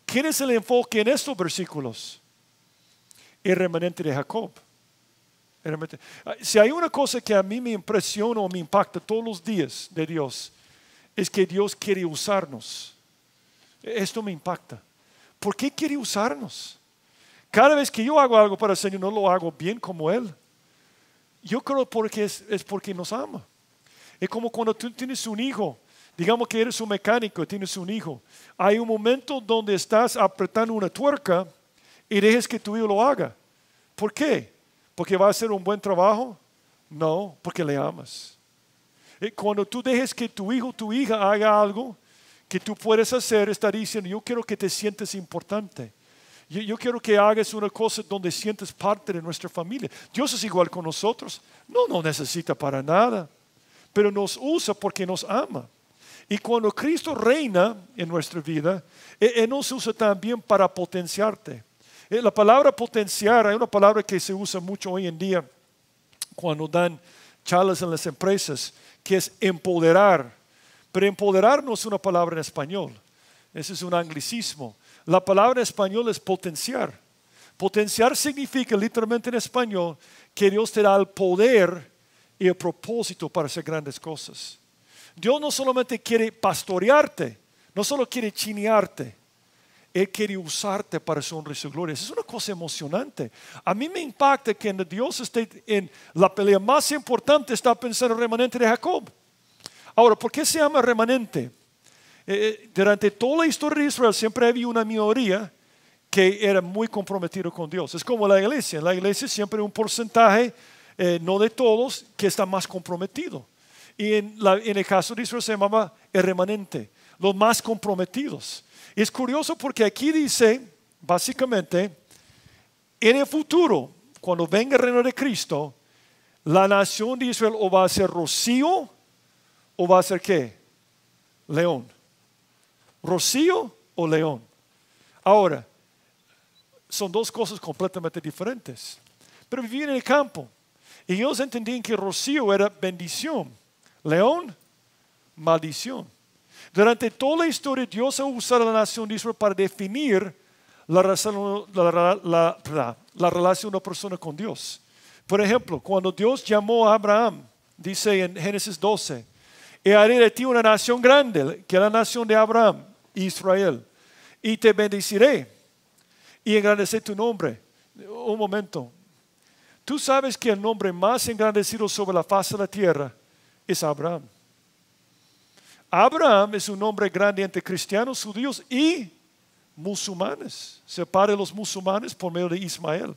¿Quién es el enfoque en estos versículos? El remanente de Jacob. Si hay una cosa que a mí me impresiona o me impacta todos los días de Dios, es que Dios quiere usarnos. Esto me impacta. ¿Por qué quiere usarnos? Cada vez que yo hago algo para el Señor, no lo hago bien como Él. Yo creo porque es porque nos ama. Es como cuando tú tienes un hijo. Digamos que eres un mecánico y tienes un hijo. Hay un momento donde estás apretando una tuerca y dejes que tu hijo lo haga. ¿Por qué? ¿Porque va a hacer un buen trabajo? No, porque le amas. Cuando tú dejes que tu hijo o tu hija haga algo que tú puedes hacer, está diciendo, yo quiero que te sientas importante. Yo quiero que hagas una cosa donde sientes parte de nuestra familia. Dios es igual con nosotros. No necesita para nada, pero nos usa porque nos ama. Y cuando Cristo reina en nuestra vida, Él nos usa también para potenciarte. La palabra potenciar, hay una palabra que se usa mucho hoy en día cuando dan charlas en las empresas, que es empoderar. Pero empoderar no es una palabra en español. Ese es un anglicismo. La palabra en español es potenciar. Potenciar significa literalmente en español que Dios te da el poder y el propósito para hacer grandes cosas. Dios no solamente quiere pastorearte, no solo quiere chinearte, Él quiere usarte para su honra y su gloria. Es una cosa emocionante. A mí me impacta que Dios esté en la pelea más importante, está pensando en el remanente de Jacob. Ahora, ¿por qué se llama remanente? Durante toda la historia de Israel siempre había una minoría que era muy comprometido con Dios. Es como la iglesia. En la iglesia siempre hay un porcentaje, no de todos, que está más comprometido. Y en el caso de Israel se llamaba el remanente, los más comprometidos. Y es curioso porque aquí dice, básicamente, en el futuro, cuando venga el reino de Cristo, la nación de Israel o va a ser rocío o va a ser ¿qué? León. Rocío o león. Ahora, son dos cosas completamente diferentes. Pero vivían en el campo. Y ellos entendían que rocío era bendición. León, maldición. Durante toda la historia, Dios ha usado a la nación de Israel para definir la relación de una persona con Dios. Por ejemplo, cuando Dios llamó a Abraham, dice en Génesis 12, y haré de ti una nación grande, que es la nación de Abraham, Israel, y te bendeciré y engrandeceré tu nombre. Un momento. Tú sabes que el nombre más engrandecido sobre la faz de la tierra es Abraham. Abraham es un nombre grande entre cristianos, judíos y musulmanes. Separa a los musulmanes por medio de Ismael.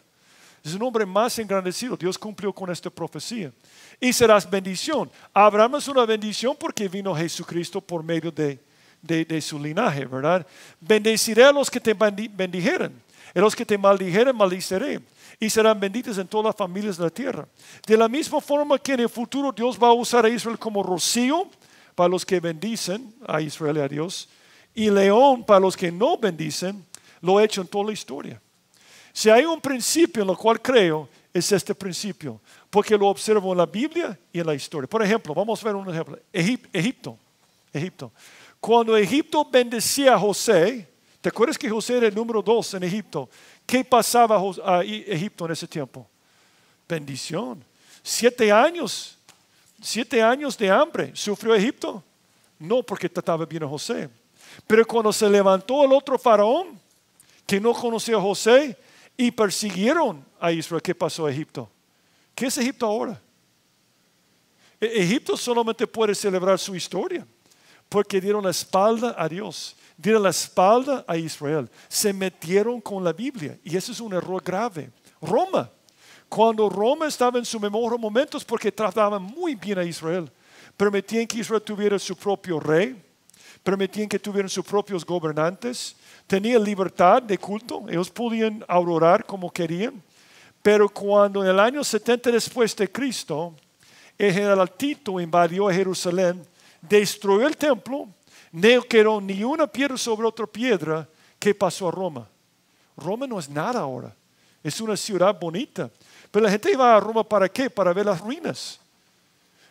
Es un nombre más engrandecido. Dios cumplió con esta profecía. Y serás bendición. Abraham es una bendición porque vino Jesucristo por medio de su linaje, ¿verdad? Bendeciré a los que te bendijeren. A los que te maldijeren, maldiciré. Y serán benditas en todas las familias de la tierra. De la misma forma que en el futuro Dios va a usar a Israel como rocío para los que bendicen a Israel y a Dios, y león para los que no bendicen, lo he hecho en toda la historia. Si hay un principio en lo cual creo, es este principio, porque lo observo en la Biblia y en la historia. Por ejemplo, vamos a ver un ejemplo. Egipto. Cuando Egipto bendecía a José, ¿te acuerdas que José era el número 2 en Egipto? ¿Qué pasaba a Egipto en ese tiempo? Bendición. 7 años de hambre. ¿Sufrió Egipto? No, porque trataba bien a José. Pero cuando se levantó el otro faraón, que no conocía a José, y persiguieron a Israel, ¿qué pasó a Egipto? ¿Qué es Egipto ahora? Egipto solamente puede celebrar su historia, porque dieron la espalda a Dios, dieron la espalda a Israel, se metieron con la Biblia, y ese es un error grave. Roma. Cuando Roma estaba en sus mejores momentos, porque trataban muy bien a Israel, permitían que Israel tuviera su propio rey, permitían que tuvieran sus propios gobernantes, tenían libertad de culto, ellos podían adorar como querían, pero cuando en el año 70 después de Cristo, el general Tito invadió a Jerusalén, destruyó el templo, no quedó ni una piedra sobre otra piedra. ¿Qué pasó a Roma? Roma no es nada ahora, es una ciudad bonita. Pero la gente iba a Roma ¿para qué? Para ver las ruinas.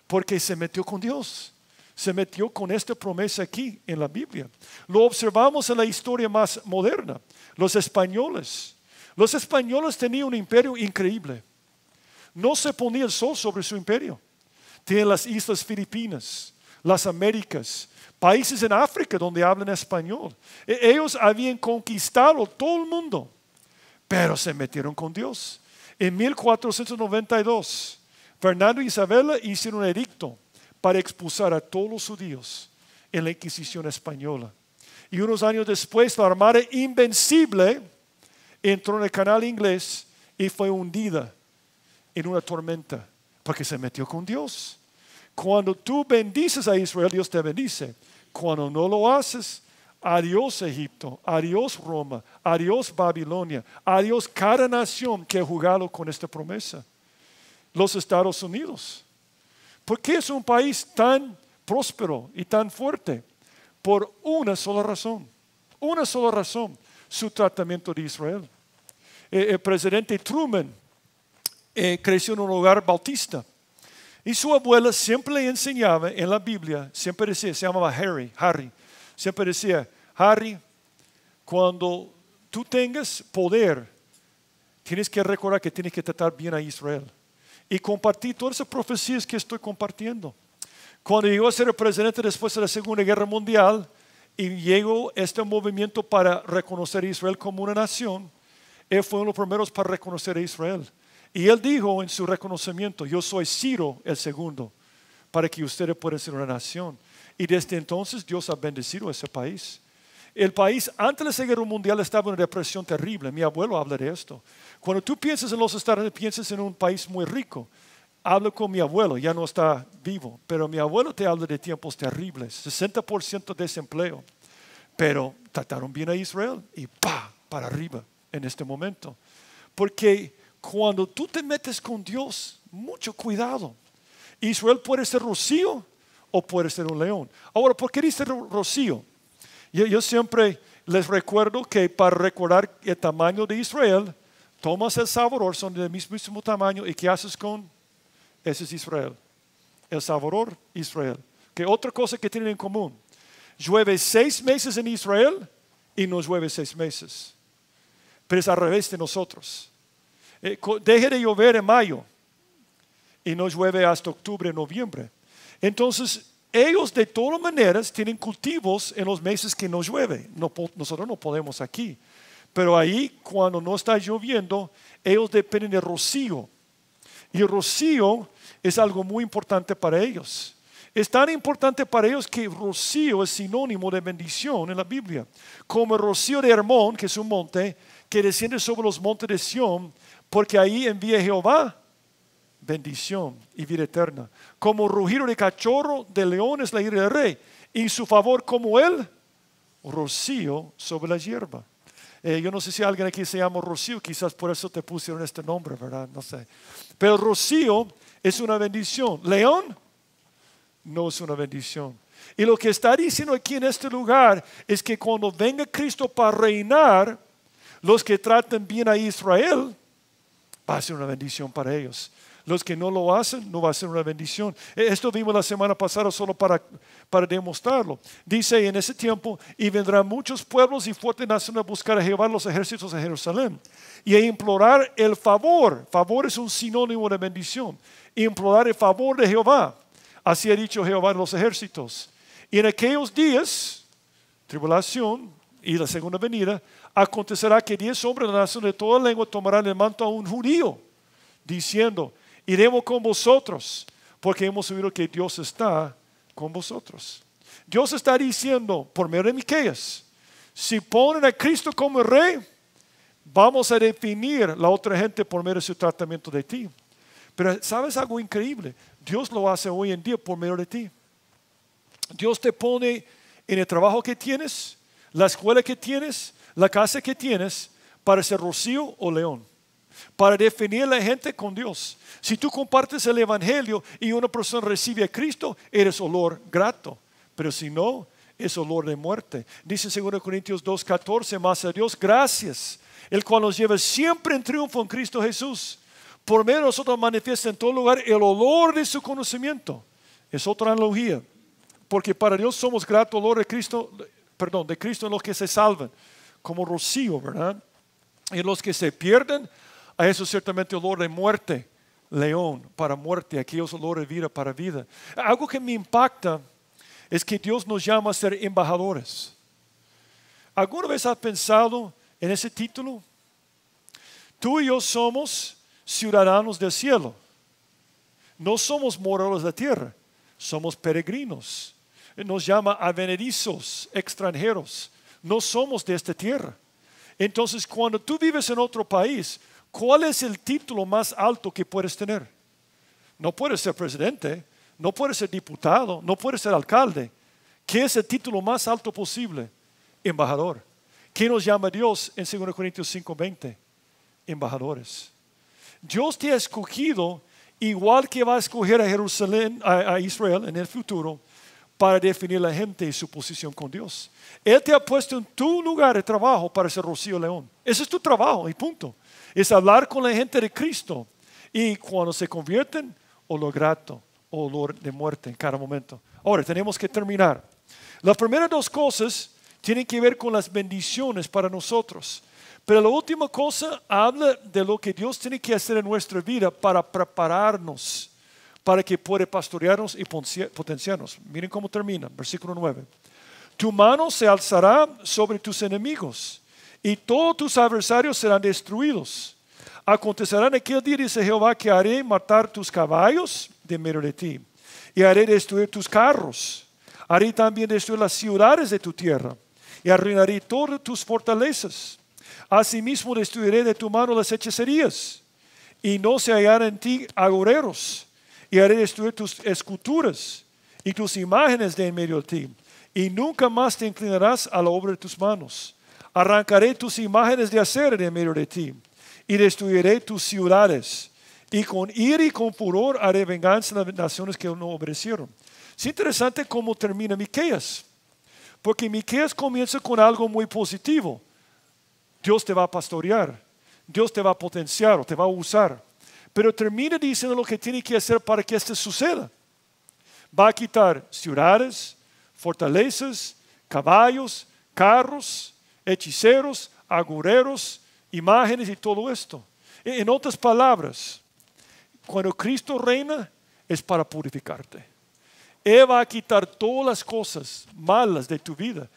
Porque se metió con Dios. Se metió con esta promesa aquí en la Biblia. Lo observamos en la historia más moderna. Los españoles. Los españoles tenían un imperio increíble. No se ponía el sol sobre su imperio. Tienen las islas Filipinas, las Américas, países en África donde hablan español. Ellos habían conquistado todo el mundo, pero se metieron con Dios. En 1492, Fernando y Isabela hicieron un edicto para expulsar a todos los judíos en la Inquisición española. Y unos años después, la Armada Invencible entró en el canal inglés y fue hundida en una tormenta porque se metió con Dios. Cuando tú bendices a Israel, Dios te bendice. Cuando no lo haces, adiós Egipto, adiós Roma, adiós Babilonia, adiós cada nación que ha jugado con esta promesa. Los Estados Unidos. ¿Por qué es un país tan próspero y tan fuerte? Por una sola razón. Una sola razón. Su tratamiento de Israel. El presidente Truman creció en un hogar bautista. Y su abuela siempre le enseñaba en la Biblia, siempre decía, se llamaba Harry. Siempre decía, Harry, cuando tú tengas poder, tienes que recordar que tienes que tratar bien a Israel. Y compartir todas esas profecías que estoy compartiendo. Cuando llegó a ser el presidente después de la Segunda Guerra Mundial y llegó este movimiento para reconocer a Israel como una nación, él fue uno de los primeros para reconocer a Israel. Y él dijo en su reconocimiento, yo soy Ciro el segundo, para que ustedes puedan ser una nación. Y desde entonces Dios ha bendecido a ese país. el país antes de la Segunda Guerra Mundial estaba en una depresión terrible. Mi abuelo habla de esto. Cuando tú piensas en los Estados Unidos, piensas en un país muy rico. Hablo con mi abuelo, ya no está vivo, pero mi abuelo te habla de tiempos terribles, 60% de desempleo. Pero trataron bien a Israel y para arriba en este momento. Porque cuando tú te metes con Dios, mucho cuidado. Israel puede ser rocío o puede ser un león. Ahora, ¿por qué dice rocío? Yo siempre les recuerdo que para recordar el tamaño de Israel, tomas el Salvador, son del mismo tamaño, ¿y qué haces con? Ese es Israel. El Salvador, Israel. ¿Qué otra cosa que tienen en común? Llueve 6 meses en Israel y no llueve 6 meses. Pero es al revés de nosotros. Deje de llover en mayo y no llueve hasta octubre, noviembre. Entonces, ellos de todas maneras tienen cultivos en los meses que no llueve. Nosotros no podemos aquí. Pero ahí, cuando no está lloviendo, ellos dependen de rocío. Y el rocío es algo muy importante para ellos. Es tan importante para ellos que rocío es sinónimo de bendición en la Biblia. Como el rocío de Hermón, que es un monte, que desciende sobre los montes de Sión, porque ahí envía Jehová bendición y vida eterna. Como rugido de cachorro de león es la ira del rey, y su favor como el rocío sobre la hierba. Yo no sé si alguien aquí se llama Rocío, quizás por eso te pusieron este nombre, ¿verdad? No sé. Pero Rocío es una bendición. León no es una bendición. Y lo que está diciendo aquí en este lugar es que cuando venga Cristo para reinar, los que traten bien a Israel, va a ser una bendición para ellos. Los que no lo hacen, no va a ser una bendición. Esto vimos la semana pasada solo para demostrarlo. Dice en ese tiempo, y vendrán muchos pueblos y fuertes naciones a buscar a Jehová los ejércitos de Jerusalén. Y a implorar el favor. Favor es un sinónimo de bendición. Implorar el favor de Jehová. Así ha dicho Jehová de los ejércitos. Y en aquellos días, tribulación y la segunda venida, acontecerá que 10 hombres de la nación de toda lengua tomarán el manto a un judío, diciendo, iremos con vosotros, porque hemos oído que Dios está con vosotros. Dios está diciendo, por medio de Miqueas, si ponen a Cristo como el rey, vamos a definir la otra gente por medio de su tratamiento de ti. Pero ¿sabes algo increíble? Dios lo hace hoy en día por medio de ti. Dios te pone en el trabajo que tienes, la escuela que tienes, la casa que tienes, para ser rocío o león. Para definir a la gente con Dios. Si tú compartes el evangelio y una persona recibe a Cristo, eres olor grato. Pero si no, es olor de muerte. Dice en 2 Corintios 2:14, más a Dios gracias, el cual nos lleva siempre en triunfo en Cristo Jesús. Por medio de nosotros manifiesta en todo lugar el olor de su conocimiento. Es otra analogía. Porque para Dios somos grato olor de Cristo en los que se salvan. Como rocío, ¿verdad? Y los que se pierden, a eso ciertamente olor de muerte, león para muerte, aquellos olores de vida para vida. Algo que me impacta es que Dios nos llama a ser embajadores. ¿Alguna vez has pensado en ese título? Tú y yo somos ciudadanos del cielo. No somos moradores de la tierra, somos peregrinos. Nos llama advenedizos, extranjeros. No somos de esta tierra. Entonces, cuando tú vives en otro país, ¿cuál es el título más alto que puedes tener? No puedes ser presidente, no puedes ser diputado, no puedes ser alcalde. ¿Qué es el título más alto posible? Embajador. ¿Qué nos llama Dios en 2 Corintios 5:20? Embajadores. Dios te ha escogido igual que va a escoger a Jerusalén, a Israel en el futuro, para definir la gente y su posición con Dios. Él te ha puesto en tu lugar de trabajo para ser Rocío León. Ese es tu trabajo y punto. Es hablar con la gente de Cristo. Y cuando se convierten, olor grato, olor de muerte en cada momento. Ahora, tenemos que terminar. Las primeras 2 cosas tienen que ver con las bendiciones para nosotros. Pero la última cosa habla de lo que Dios tiene que hacer en nuestra vida para prepararnos, para que pueda pastorearnos y potenciarnos. Miren cómo termina, versículo 9. Tu mano se alzará sobre tus enemigos y todos tus adversarios serán destruidos. Acontecerá en aquel día, dice Jehová, que haré matar tus caballos de medio de ti y haré destruir tus carros. Haré también destruir las ciudades de tu tierra y arruinaré todas tus fortalezas. Asimismo destruiré de tu mano las hechicerías, y no se hallarán en ti agoreros, y haré destruir tus esculturas y tus imágenes de en medio de ti, y nunca más te inclinarás a la obra de tus manos. Arrancaré tus imágenes de acera de en medio de ti, y destruiré tus ciudades, y con ira y con furor haré venganza a las naciones que no obedecieron. Es interesante cómo termina Miqueas, porque Miqueas comienza con algo muy positivo. Dios te va a pastorear, Dios te va a potenciar o te va a usar, pero termina diciendo lo que tiene que hacer para que esto suceda. Va a quitar ciudades, fortalezas, caballos, carros, hechiceros, agoreros, imágenes y todo esto. En otras palabras, cuando Cristo reina es para purificarte. Él va a quitar todas las cosas malas de tu vida.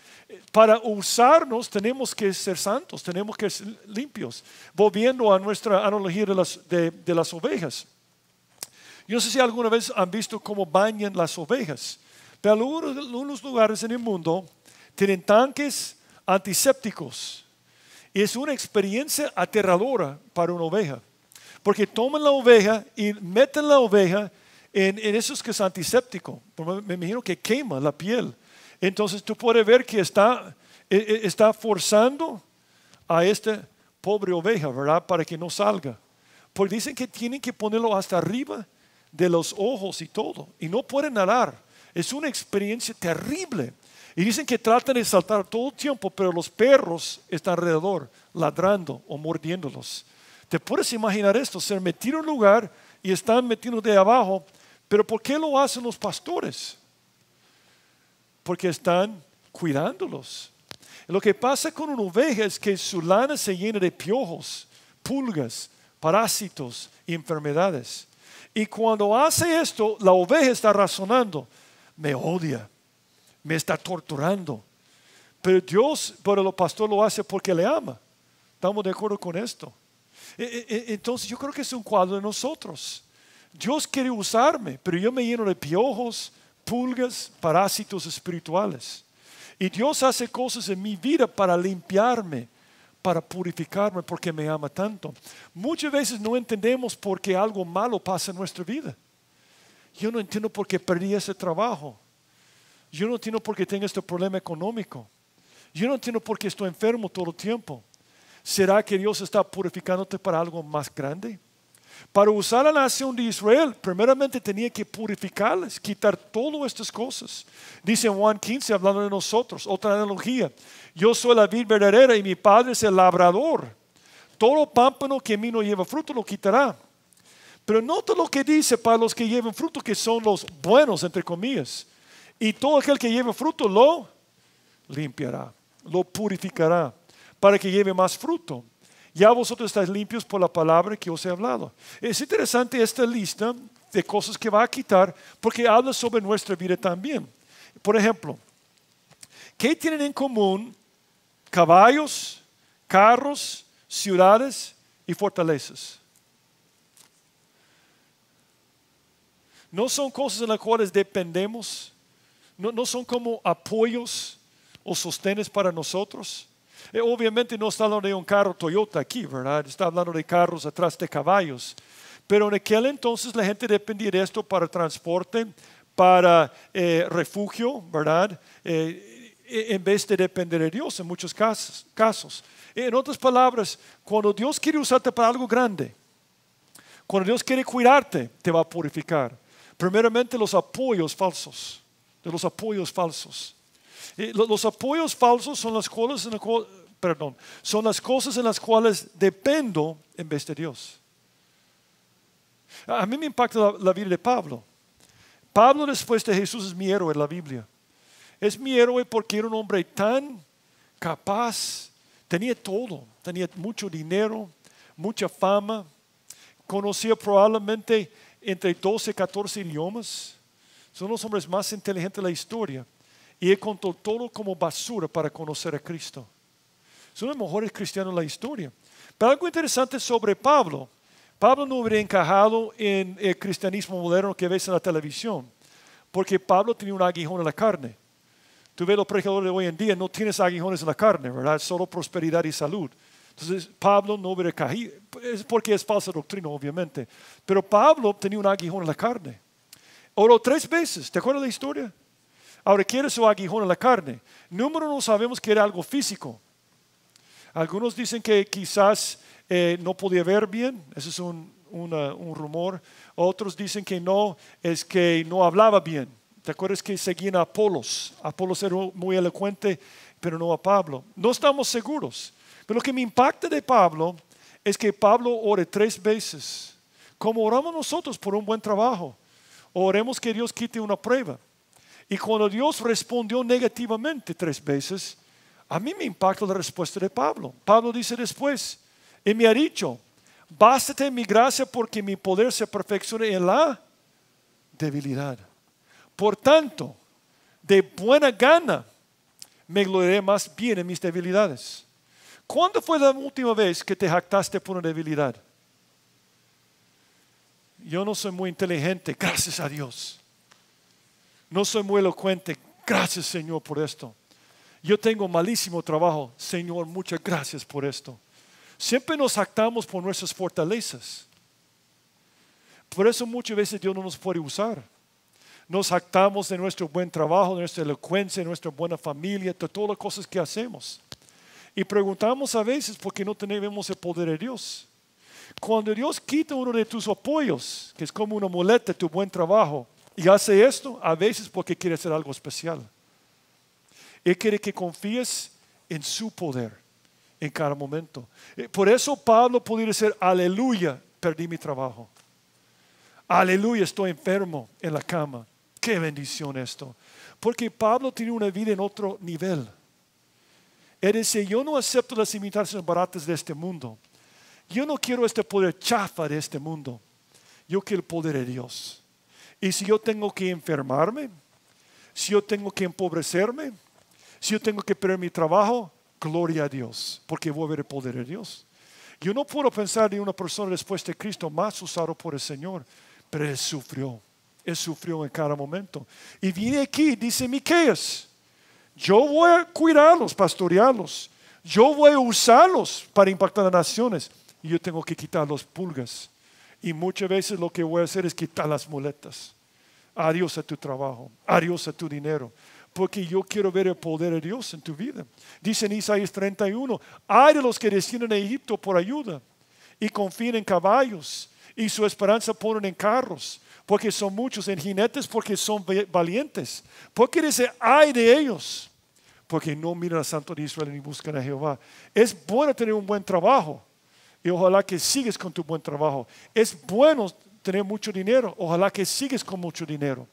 Para usarnos tenemos que ser santos, tenemos que ser limpios. Volviendo a nuestra analogía de las ovejas. Yo no sé si alguna vez han visto cómo bañan las ovejas. Pero algunos lugares en el mundo tienen tanques antisépticos. Y es una experiencia aterradora para una oveja. Porque toman la oveja y meten la oveja en esos que es antiséptico. Me imagino que quema la piel. Entonces tú puedes ver que está forzando a esta pobre oveja, ¿verdad? Para que no salga. Porque dicen que tienen que ponerlo hasta arriba de los ojos y todo. Y no pueden nadar. Es una experiencia terrible. Y dicen que tratan de saltar todo el tiempo, pero los perros están alrededor, ladrando o mordiéndolos. ¿Te puedes imaginar esto? Ser metido en un lugar y están metidos de abajo. Pero ¿por qué lo hacen los pastores? Porque están cuidándolos. Lo que pasa con una oveja es que su lana se llena de piojos, pulgas, parásitos y enfermedades. Y cuando hace esto, la oveja está razonando, me odia, me está torturando. Pero el pastor lo hace porque le ama. ¿Estamos de acuerdo con esto? Entonces yo creo que es un cuadro de nosotros. Dios quiere usarme, pero yo me lleno de piojos, pulgas, parásitos espirituales. Y Dios hace cosas en mi vida para limpiarme, para purificarme, porque me ama tanto. Muchas veces no entendemos por qué algo malo pasa en nuestra vida. Yo no entiendo por qué perdí ese trabajo. Yo no entiendo por qué tengo este problema económico. Yo no entiendo por qué estoy enfermo todo el tiempo. ¿Será que Dios está purificándote para algo más grande? Para usar la nación de Israel, primeramente tenía que purificarles, quitar todas estas cosas. Dice en Juan 15, hablando de nosotros, otra analogía. Yo soy la vid verdadera y mi padre es el labrador. Todo pámpano que en mí no lleva fruto lo quitará. Pero nota lo que dice para los que llevan fruto, que son los buenos, entre comillas. Y todo aquel que lleve fruto lo limpiará, lo purificará, para que lleve más fruto. Ya vosotros estáis limpios por la palabra que os he hablado. Es interesante esta lista de cosas que va a quitar, porque habla sobre nuestra vida también. Por ejemplo, ¿qué tienen en común caballos, carros, ciudades y fortalezas? No son cosas en las cuales dependemos. No son como apoyos o sostenes para nosotros. Obviamente no está hablando de un carro Toyota aquí, ¿verdad? Está hablando de carros atrás de caballos. Pero en aquel entonces la gente dependía de esto para transporte, para refugio, ¿verdad? En vez de depender de Dios en muchos casos. En otras palabras, cuando Dios quiere usarte para algo grande, cuando Dios quiere cuidarte, te va a purificar. Primeramente los apoyos falsos. Los apoyos falsos son las cosas en las cuales dependo en vez de Dios. A mí me impacta la vida de Pablo. Pablo, después de Jesús, es mi héroe en la Biblia. Es mi héroe porque era un hombre tan capaz, tenía todo, tenía mucho dinero, mucha fama, conocía probablemente entre 12 y 14 idiomas. Son los hombres más inteligentes de la historia. Y él contó todo como basura para conocer a Cristo. Son los mejores cristianos de la historia. Pero algo interesante sobre Pablo. Pablo no hubiera encajado en el cristianismo moderno que ves en la televisión. Porque Pablo tenía un aguijón en la carne. Tú ves los predicadores de hoy en día, no tienes aguijones en la carne, ¿verdad? Solo prosperidad y salud. Entonces Pablo no hubiera caído, es porque es falsa doctrina obviamente, pero Pablo tenía un aguijón en la carne. Oró 3 veces, ¿te acuerdas de la historia? Ahora quiere su aguijón en la carne. Número uno, sabemos que era algo físico. Algunos dicen que quizás no podía ver bien, ese es un rumor. Otros dicen que no, es que no hablaba bien. ¿Te acuerdas que seguían a Apolos? Apolos era muy elocuente, pero no a Pablo. No estamos seguros. Pero lo que me impacta de Pablo es que Pablo ore 3 veces. Como oramos nosotros por un buen trabajo. Oremos que Dios quite una prueba. Y cuando Dios respondió negativamente 3 veces, a mí me impactó la respuesta de Pablo. Pablo dice después, y me ha dicho, bástate mi gracia porque mi poder se perfecciona en la debilidad. Por tanto, de buena gana me gloriaré más bien en mis debilidades. ¿Cuándo fue la última vez que te jactaste por una debilidad? Yo no soy muy inteligente, gracias a Dios. No soy muy elocuente, gracias Señor por esto. Yo tengo malísimo trabajo, Señor, muchas gracias por esto. Siempre nos jactamos por nuestras fortalezas. Por eso muchas veces Dios no nos puede usar. Nos jactamos de nuestro buen trabajo, de nuestra elocuencia, de nuestra buena familia, de todas las cosas que hacemos. Y preguntamos a veces por qué no tenemos el poder de Dios. Cuando Dios quita uno de tus apoyos, que es como una muleta, tu buen trabajo, y hace esto, a veces porque quiere hacer algo especial. Él quiere que confíes en su poder en cada momento. Por eso Pablo pudiera decir, aleluya, perdí mi trabajo. Aleluya, estoy enfermo en la cama. Qué bendición esto. Porque Pablo tiene una vida en otro nivel. Él dice, yo no acepto las imitaciones baratas de este mundo. Yo no quiero este poder chafa de este mundo. Yo quiero el poder de Dios. Y si yo tengo que enfermarme, si yo tengo que empobrecerme, si yo tengo que perder mi trabajo, gloria a Dios, porque voy a ver el poder de Dios. Yo no puedo pensar de una persona después de Cristo más usado por el Señor, pero Él sufrió en cada momento. Y viene aquí, dice Miqueas, yo voy a cuidarlos, pastorearlos. Yo voy a usarlos para impactar a naciones. Y yo tengo que quitar los pulgas. Y muchas veces lo que voy a hacer es quitar las muletas. Adiós a tu trabajo. Adiós a tu dinero. Porque yo quiero ver el poder de Dios en tu vida. Dice en Isaías 31, hay de los que descienden a Egipto por ayuda y confían en caballos y su esperanza ponen en carros. Porque son muchos, en jinetes porque son valientes. Porque dice, ay de ellos, porque no miran al Santo de Israel ni buscan a Jehová. Es bueno tener un buen trabajo y ojalá que sigues con tu buen trabajo. Es bueno tener mucho dinero, ojalá que sigues con mucho dinero.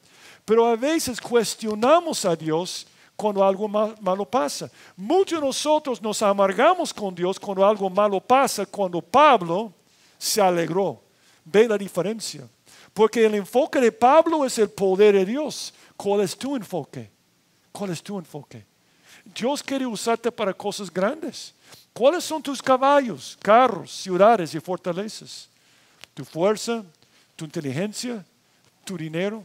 Pero a veces cuestionamos a Dios cuando algo malo pasa. Muchos de nosotros nos amargamos con Dios cuando algo malo pasa, cuando Pablo se alegró. Ve la diferencia. Porque el enfoque de Pablo es el poder de Dios. ¿Cuál es tu enfoque? ¿Cuál es tu enfoque? Dios quiere usarte para cosas grandes. ¿Cuáles son tus caballos, carros, ciudades y fortalezas? Tu fuerza, tu inteligencia, tu dinero.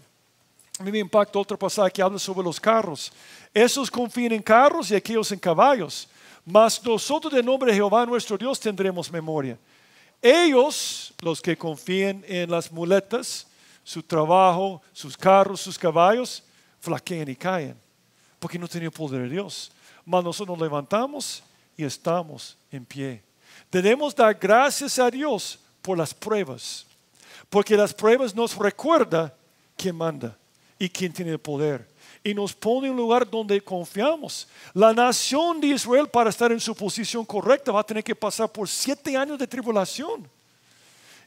A mí me impacta otro pasaje que habla sobre los carros. Esos confían en carros y aquellos en caballos. Mas nosotros del nombre de Jehová nuestro Dios tendremos memoria. Ellos, los que confían en las muletas, su trabajo, sus carros, sus caballos, flaquean y caen. Porque no tienen poder de Dios. Mas nosotros nos levantamos y estamos en pie. Debemos dar gracias a Dios por las pruebas. Porque las pruebas nos recuerdan quién manda y quién tiene el poder. Y nos pone en un lugar donde confiamos. La nación de Israel, para estar en su posición correcta, va a tener que pasar por 7 años de tribulación.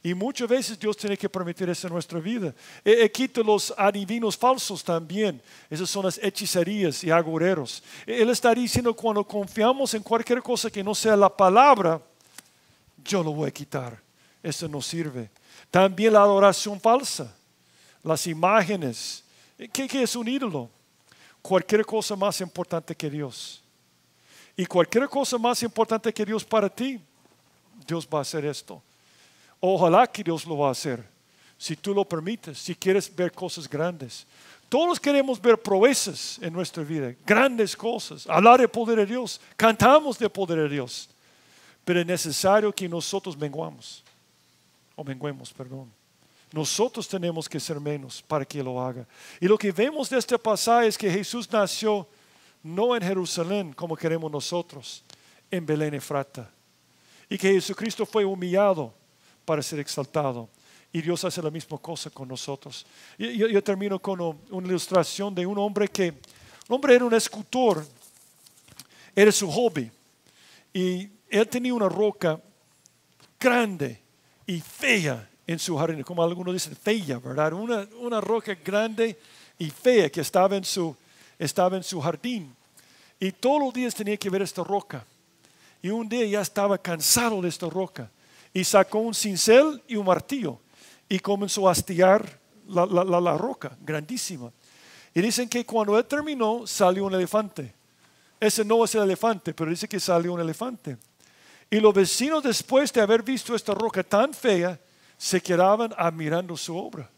Y muchas veces Dios tiene que permitir eso en nuestra vida. Quita los adivinos falsos también. Esas son las hechicerías y agoreros. Él está diciendo, cuando confiamos en cualquier cosa que no sea la palabra, yo lo voy a quitar. Eso no sirve. También la adoración falsa. Las imágenes. ¿Qué es un ídolo? Cualquier cosa más importante que Dios. Y cualquier cosa más importante que Dios para ti, Dios va a hacer esto. Ojalá que Dios lo va a hacer. Si tú lo permites, si quieres ver cosas grandes. Todos queremos ver proezas en nuestra vida, grandes cosas, hablar del poder de Dios, cantamos del poder de Dios, pero es necesario que nosotros menguemos. Nosotros tenemos que ser menos para que lo haga. Y lo que vemos de este pasaje es que Jesús nació no en Jerusalén como queremos nosotros, en Belén Efrata. Y que Jesucristo fue humillado para ser exaltado. Y Dios hace la misma cosa con nosotros. Yo termino con una ilustración de un hombre era un escultor, era su hobby. Y él tenía una roca grande y fea en su jardín, como algunos dicen, fea, ¿verdad? Una roca grande y fea que estaba en su jardín. Y todos los días tenía que ver esta roca. Y un día ya estaba cansado de esta roca. Y sacó un cincel y un martillo. Y comenzó a hastiar la roca, grandísima. Y dicen que cuando él terminó, salió un elefante. Ese no es el elefante, pero dice que salió un elefante. Y los vecinos, después de haber visto esta roca tan fea, se quedaban admirando su obra.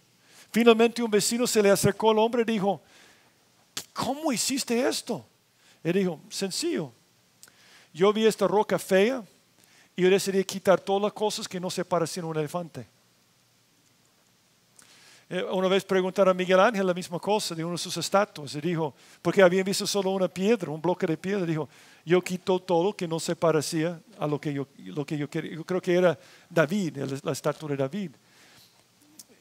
Finalmente un vecino se le acercó al hombre y dijo, ¿cómo hiciste esto? Él dijo, sencillo. Yo vi esta roca fea y yo decidí quitar todas las cosas que no se parecían a un elefante. Una vez preguntaron a Miguel Ángel la misma cosa de una de sus estatuas. Y dijo, porque habían visto solo una piedra, un bloque de piedra. Dijo, yo quito todo que no se parecía a lo que yo quería. Yo creo que era David, la estatua de David.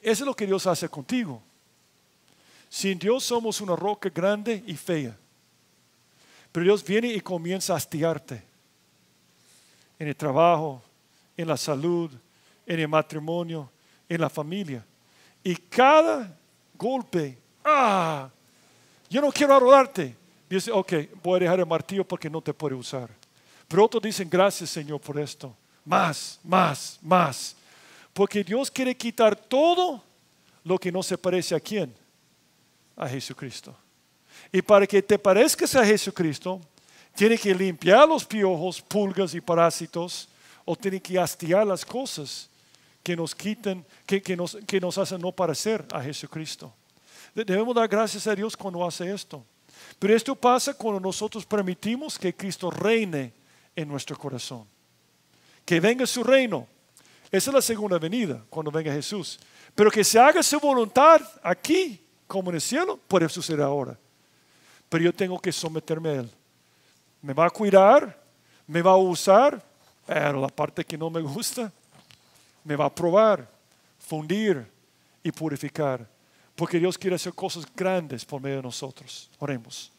Eso es lo que Dios hace contigo. Sin Dios somos una roca grande y fea. Pero Dios viene y comienza a hastiarte. En el trabajo, en la salud, en el matrimonio, en la familia. Y cada golpe, yo no quiero adorarte. Dice, ok, voy a dejar el martillo porque no te puedo usar. Pero otros dicen, gracias Señor por esto. Más. Porque Dios quiere quitar todo lo que no se parece a quién. A Jesucristo. Y para que te parezcas a Jesucristo, tiene que limpiar los piojos, pulgas y parásitos, o tiene que hastiar las cosas que nos quitan, que nos hacen no parecer a Jesucristo. Debemos dar gracias a Dios cuando hace esto. Pero esto pasa cuando nosotros permitimos que Cristo reine en nuestro corazón. Que venga su reino. Esa es la segunda venida, cuando venga Jesús. Pero que se haga su voluntad aquí, como en el cielo, puede suceder ahora. Pero yo tengo que someterme a Él. Me va a cuidar, me va a usar, pero la parte que no me gusta, me va a probar, fundir y purificar. Porque Dios quiere hacer cosas grandes por medio de nosotros. Oremos.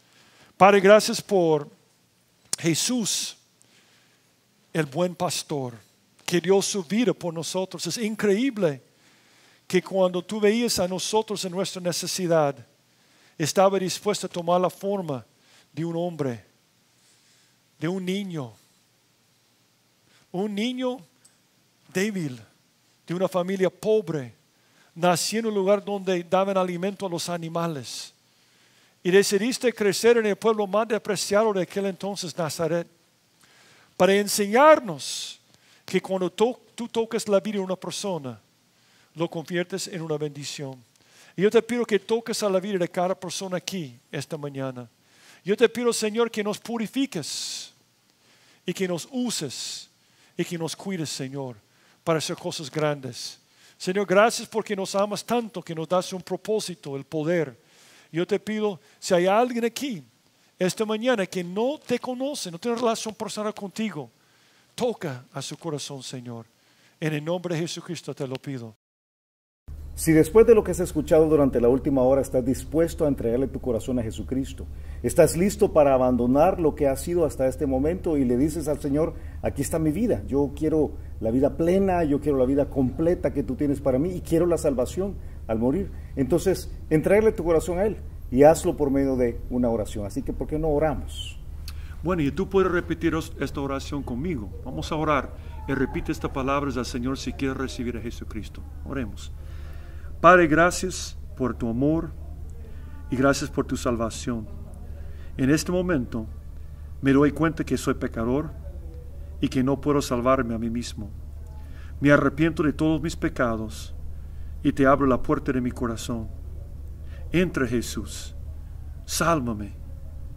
Padre, gracias por Jesús, el buen pastor, que dio su vida por nosotros. Es increíble que cuando tú veías a nosotros en nuestra necesidad, estaba dispuesto a tomar la forma de un hombre, de un niño débil, de una familia pobre, nació en un lugar donde daban alimento a los animales. Y decidiste crecer en el pueblo más despreciado de aquel entonces, Nazaret, para enseñarnos que cuando tú tocas la vida de una persona, lo conviertes en una bendición. Y yo te pido que toques a la vida de cada persona aquí esta mañana. Yo te pido, Señor, que nos purifiques y que nos uses y que nos cuides, Señor, para hacer cosas grandes. Señor, gracias porque nos amas tanto que nos das un propósito, el poder. Yo te pido, si hay alguien aquí esta mañana que no te conoce, no tiene relación personal contigo, toca a su corazón, Señor. En el nombre de Jesucristo te lo pido.
Si después de lo que has escuchado durante la última hora estás dispuesto a entregarle tu corazón a Jesucristo, estás listo para abandonar lo que has sido hasta este momento y le dices al Señor, aquí está mi vida, yo quiero la vida plena, yo quiero la vida completa que tú tienes para mí y quiero la salvación al morir. Entonces, entrégale tu corazón a Él y hazlo por medio de una oración. Así que, ¿por qué no oramos?
Bueno, y tú puedes repetir esta oración conmigo. Vamos a orar y repite estas palabras al Señor si quieres recibir a Jesucristo. Oremos. Padre, gracias por tu amor y gracias por tu salvación. En este momento me doy cuenta que soy pecador y que no puedo salvarme a mí mismo. Me arrepiento de todos mis pecados y te abro la puerta de mi corazón. Entra, Jesús, sálvame,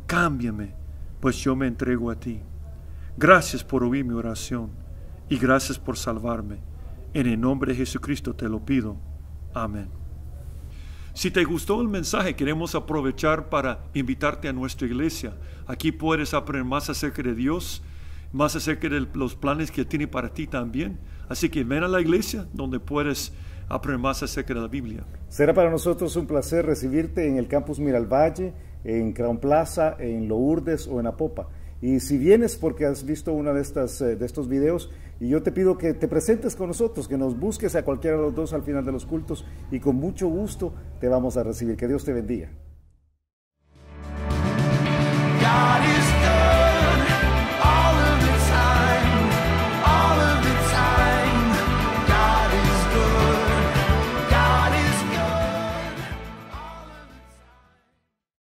cámbiame, pues yo me entrego a ti. Gracias por oír mi oración y gracias por salvarme. En el nombre de Jesucristo te lo pido. Amén. Si te gustó el mensaje, queremos aprovechar para invitarte a nuestra iglesia. Aquí puedes aprender más acerca de Dios, más acerca de los planes que tiene para ti también. Así que ven a la iglesia donde puedes aprender más acerca de la Biblia.
Será para nosotros un placer recibirte en el Campus Miralvalle, en Crown Plaza, en Lourdes o en Apopa. Y si vienes porque has visto uno de estos videos, y yo te pido que te presentes con nosotros, que nos busques a cualquiera de los dos al final de los cultos, y con mucho gusto te vamos a recibir. Que Dios te bendiga. God is